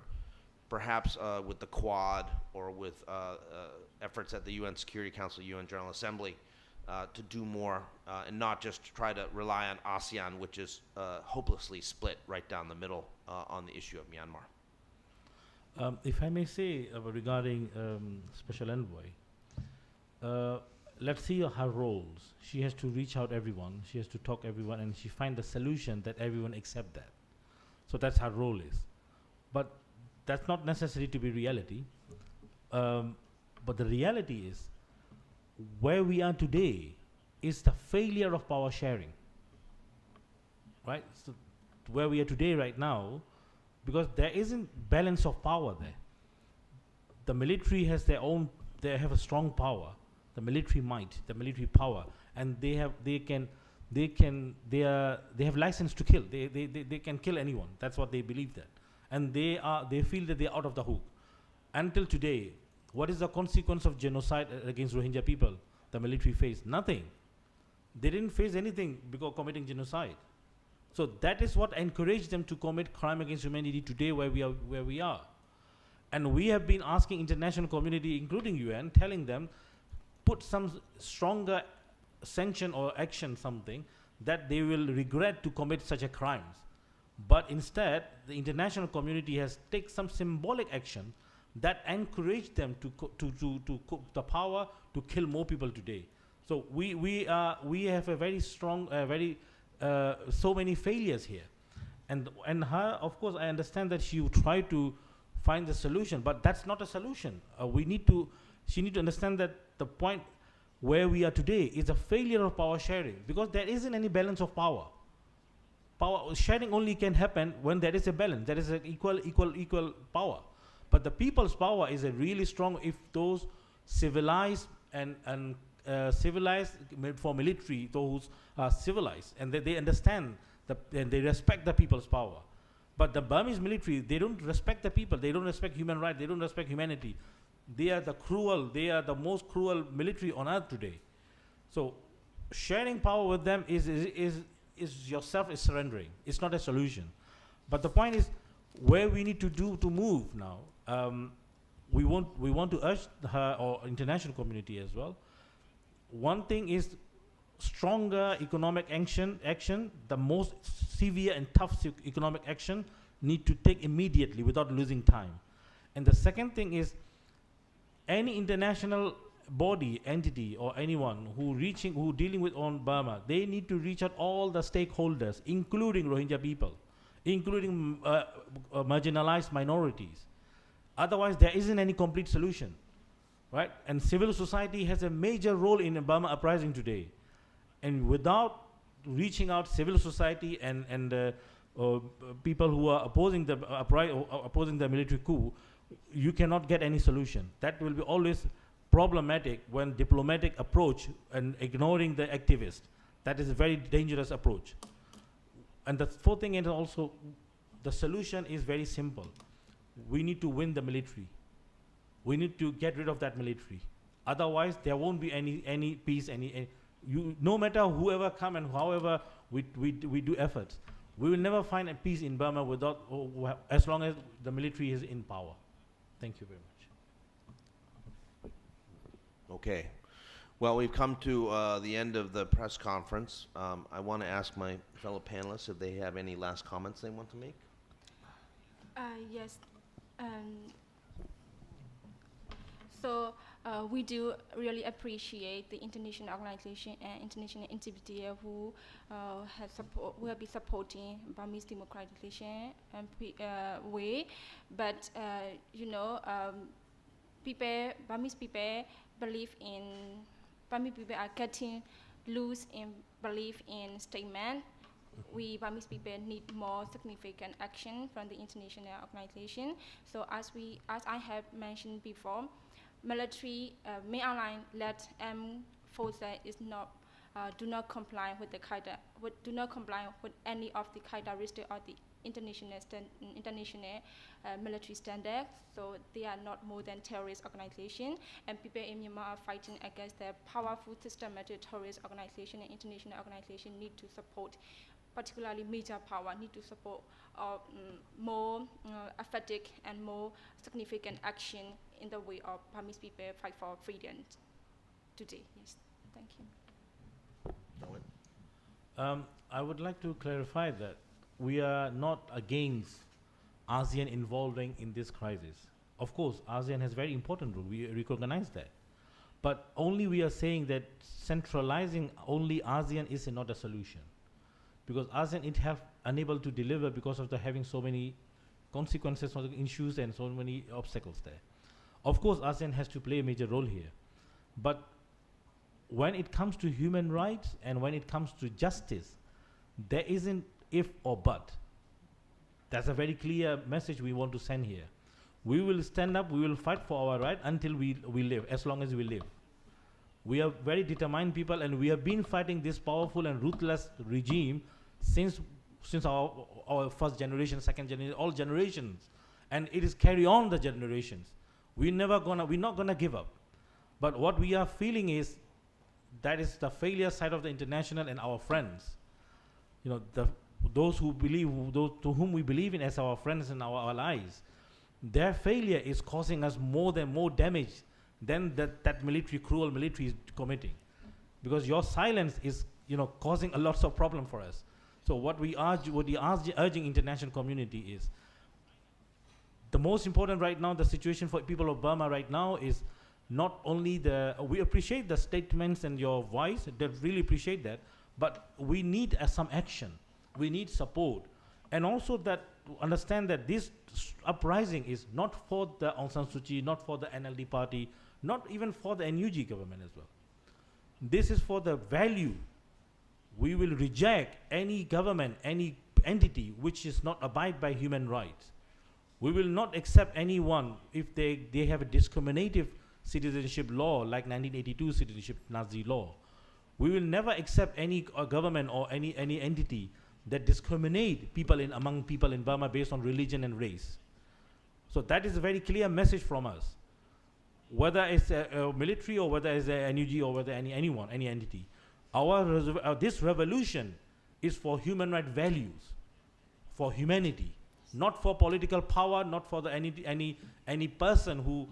perhaps with the Quad or with efforts at the UN Security Council, UN General Assembly, to do more and not just try to rely on ASEAN, which is hopelessly split right down the middle on the issue of Myanmar. If I may say regarding Special Envoy, let's see her roles. She has to reach out everyone. She has to talk everyone, and she find the solution that everyone accept that. So that's her role is. But that's not necessary to be reality. But the reality is, where we are today is the failure of power sharing. Right? So where we are today right now, because there isn't balance of power there. The military has their own, they have a strong power, the military might, the military power, and they have license to kill. They can kill anyone. That's what they believe that. And they feel that they're out of the hook. Until today, what is the consequence of genocide against Rohingya people? The military faced nothing. They didn't face anything because committing genocide. So that is what encouraged them to commit crime against humanity today where we are. And we have been asking international community, including UN, telling them, put some stronger sanction or action, something, that they will regret to commit such a crimes. But instead, the international community has taken some symbolic action that encouraged them to the power to kill more people today. So we have a very strong, so many failures here, and her, of course, I understand that she would try to find the solution, but that's not a solution. She need to understand that the point where we are today is a failure of power sharing, because there isn't any balance of power. Power sharing only can happen when there is a balance, there is an equal power. But the people's power is a really strong if those civilized and civilized for military, those are civilized, and they understand and they respect the people's power. But the Burmese military, they don't respect the people, they don't respect human rights, they don't respect humanity. They are the most cruel military on earth today. So sharing power with them is yourself is surrendering. It's not a solution. But the point is, where we need to move now, we want to urge her or international community as well. One thing is stronger economic action, the most severe and tough economic action need to take immediately without losing time. And the second thing is, any international body, entity, or anyone who dealing with on Burma, they need to reach out all the stakeholders, including Rohingya people, including marginalized minorities. Otherwise, there isn't any complete solution, right? And civil society has a major role in Burma uprising today. And without reaching out civil society and people who are opposing the military coup, you cannot get any solution. That will be always problematic when diplomatic approach and ignoring the activists. That is a very dangerous approach. And the fourth thing is also, the solution is very simple. We need to win the military. We need to get rid of that military. Otherwise, there won't be any peace. No matter whoever come and however we do efforts, we will never find a peace in Burma as long as the military is in power. Thank you very much. Okay. Well, we've come to the end of the press conference. I want to ask my fellow panelists if they have any last comments they want to make. Yes. So we do really appreciate the international organization and international entity who have been supporting Burmese democratization way. But Burmese people are getting loose in belief in statement. We Burmese people need more significant action from the international organization. So as I have mentioned before, military mainline-led forces do not comply with any of the characteristics of the international military standards. So they are not more than terrorist organization, and people in Myanmar are fighting against the powerful systematic terrorist organization, and international organization need to support, particularly major power, need to support more effective and more significant action in the way of Burmese people fight for freedom today. Yes, thank you. I would like to clarify that we are not against ASEAN involving in this crisis. Of course, ASEAN has very important role. We recognize that. But only we are saying that centralizing only ASEAN is not a solution. Because ASEAN it have unable to deliver because of the having so many consequences, so many issues and so many obstacles there. Of course, ASEAN has to play a major role here. But when it comes to human rights and when it comes to justice, there isn't if or but. That's a very clear message we want to send here. We will stand up, we will fight for our right until we live, as long as we live. We are very determined people, and we have been fighting this powerful and ruthless regime since our first generation, second generation, all generations. And it is carry on the generations. We're not gonna give up. But what we are feeling is that is the failure side of the international and our friends. You know, those who believe, those to whom we believe in as our friends and our allies, their failure is causing us more damage than that cruel military is committing. Because your silence is, causing a lot of problem for us. So what we urging international community is, the most important right now, the situation for people of Burma right now is not only we appreciate the statements and your voice, they really appreciate that, but we need some action. We need support. And also that understand that this uprising is not for the Aung San Suu Kyi, not for the NLD party, not even for the NUG government as well. This is for the value. We will reject any government, any entity which is not abide by human rights. We will not accept anyone if they have a discriminative citizenship law like 1982 citizenship Nazi law. We will never accept any government or any entity that discriminate among people in Burma based on religion and race. So that is a very clear message from us. Whether it's a military or whether it's a NUG or whether anyone, any entity. This revolution is for human right values, for humanity, not for political power, not for any person who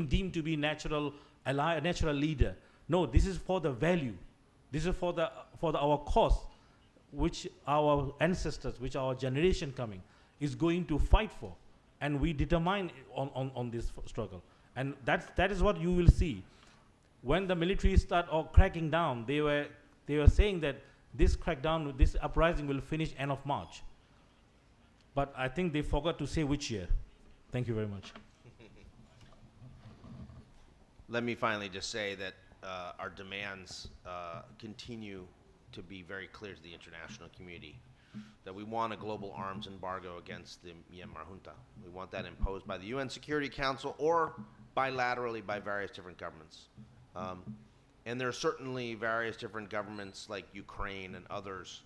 deemed to be natural leader. No, this is for the value. This is for our cause, which our ancestors, which our generation coming is going to fight for, and we determine on this struggle. And that is what you will see. When the military start cracking down, they were saying that this crackdown, this uprising will finish end of March. But I think they forgot to say which year. Thank you very much. Let me finally just say that our demands continue to be very clear to the international community, that we want a global arms embargo against the Myanmar junta. We want that imposed by the UN Security Council or bilaterally by various different governments. And there are certainly various different governments like Ukraine and others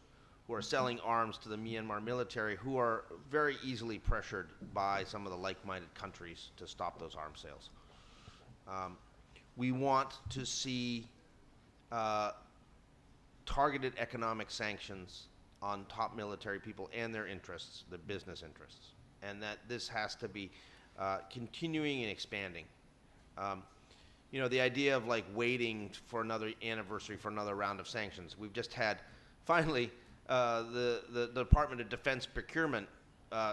who are selling arms to the Myanmar military, who are very easily pressured by some of the like-minded countries to stop those arms sales. We want to see targeted economic sanctions on top military people and their interests, their business interests, and that this has to be continuing and expanding. The idea of waiting for another anniversary for another round of sanctions. We've just had, finally, the Department of Defense procurement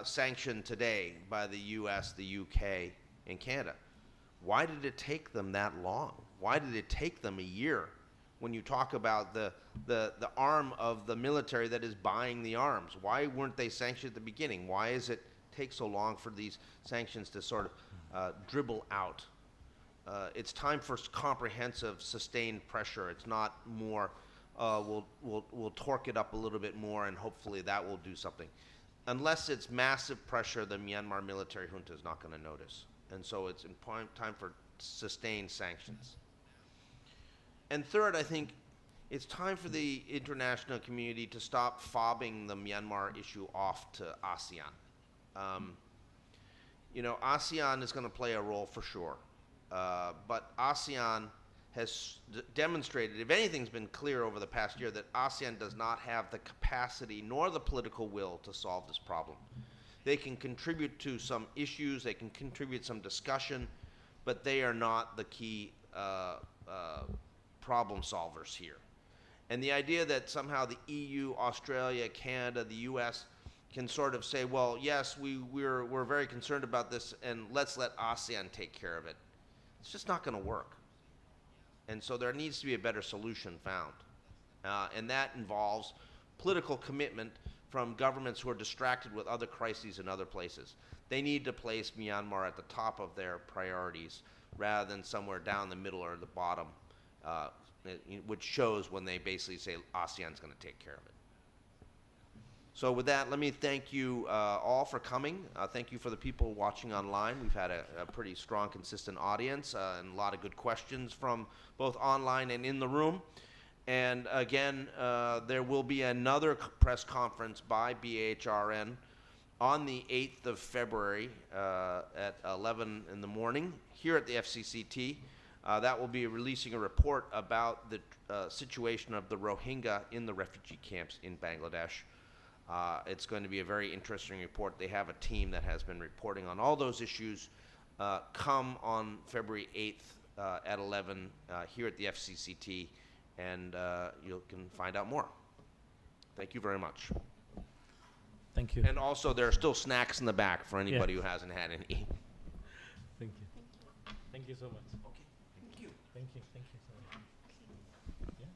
sanctioned today by the US, the UK, and Canada. Why did it take them that long? Why did it take them a year when you talk about the arm of the military that is buying the arms? Why weren't they sanctioned at the beginning? Why is it take so long for these sanctions to sort of dribble out? It's time for comprehensive, sustained pressure. It's not more, we'll torque it up a little bit more and hopefully that will do something. Unless it's massive pressure, the Myanmar military junta is not going to notice. And so it's time for sustained sanctions. And third, I think it's time for the international community to stop fobbing the Myanmar issue off to ASEAN. ASEAN is going to play a role for sure. But ASEAN has demonstrated, if anything's been clear over the past year, that ASEAN does not have the capacity nor the political will to solve this problem. They can contribute to some issues, they can contribute some discussion, but they are not the key problem solvers here. And the idea that somehow the EU, Australia, Canada, the US can sort of say, well, yes, we're very concerned about this, and let's let ASEAN take care of it. It's just not going to work. And so there needs to be a better solution found. And that involves political commitment from governments who are distracted with other crises in other places. They need to place Myanmar at the top of their priorities rather than somewhere down the middle or the bottom, which shows when they basically say ASEAN's going to take care of it. So with that, let me thank you all for coming. Thank you for the people watching online. We've had a pretty strong, consistent audience and a lot of good questions from both online and in the room. And again, there will be another press conference by BHRN on the 8th of February at 11 in the morning here at the FCCT. That will be releasing a report about the situation of the Rohingya in the refugee camps in Bangladesh. It's going to be a very interesting report. They have a team that has been reporting on all those issues. Come on February 8th at 11 here at the FCCT, and you can find out more. Thank you very much. Thank you. And also, there are still snacks in the back for anybody who hasn't had any. Thank you. Thank you so much. Okay, thank you. Thank you. Thank you so much. Yeah.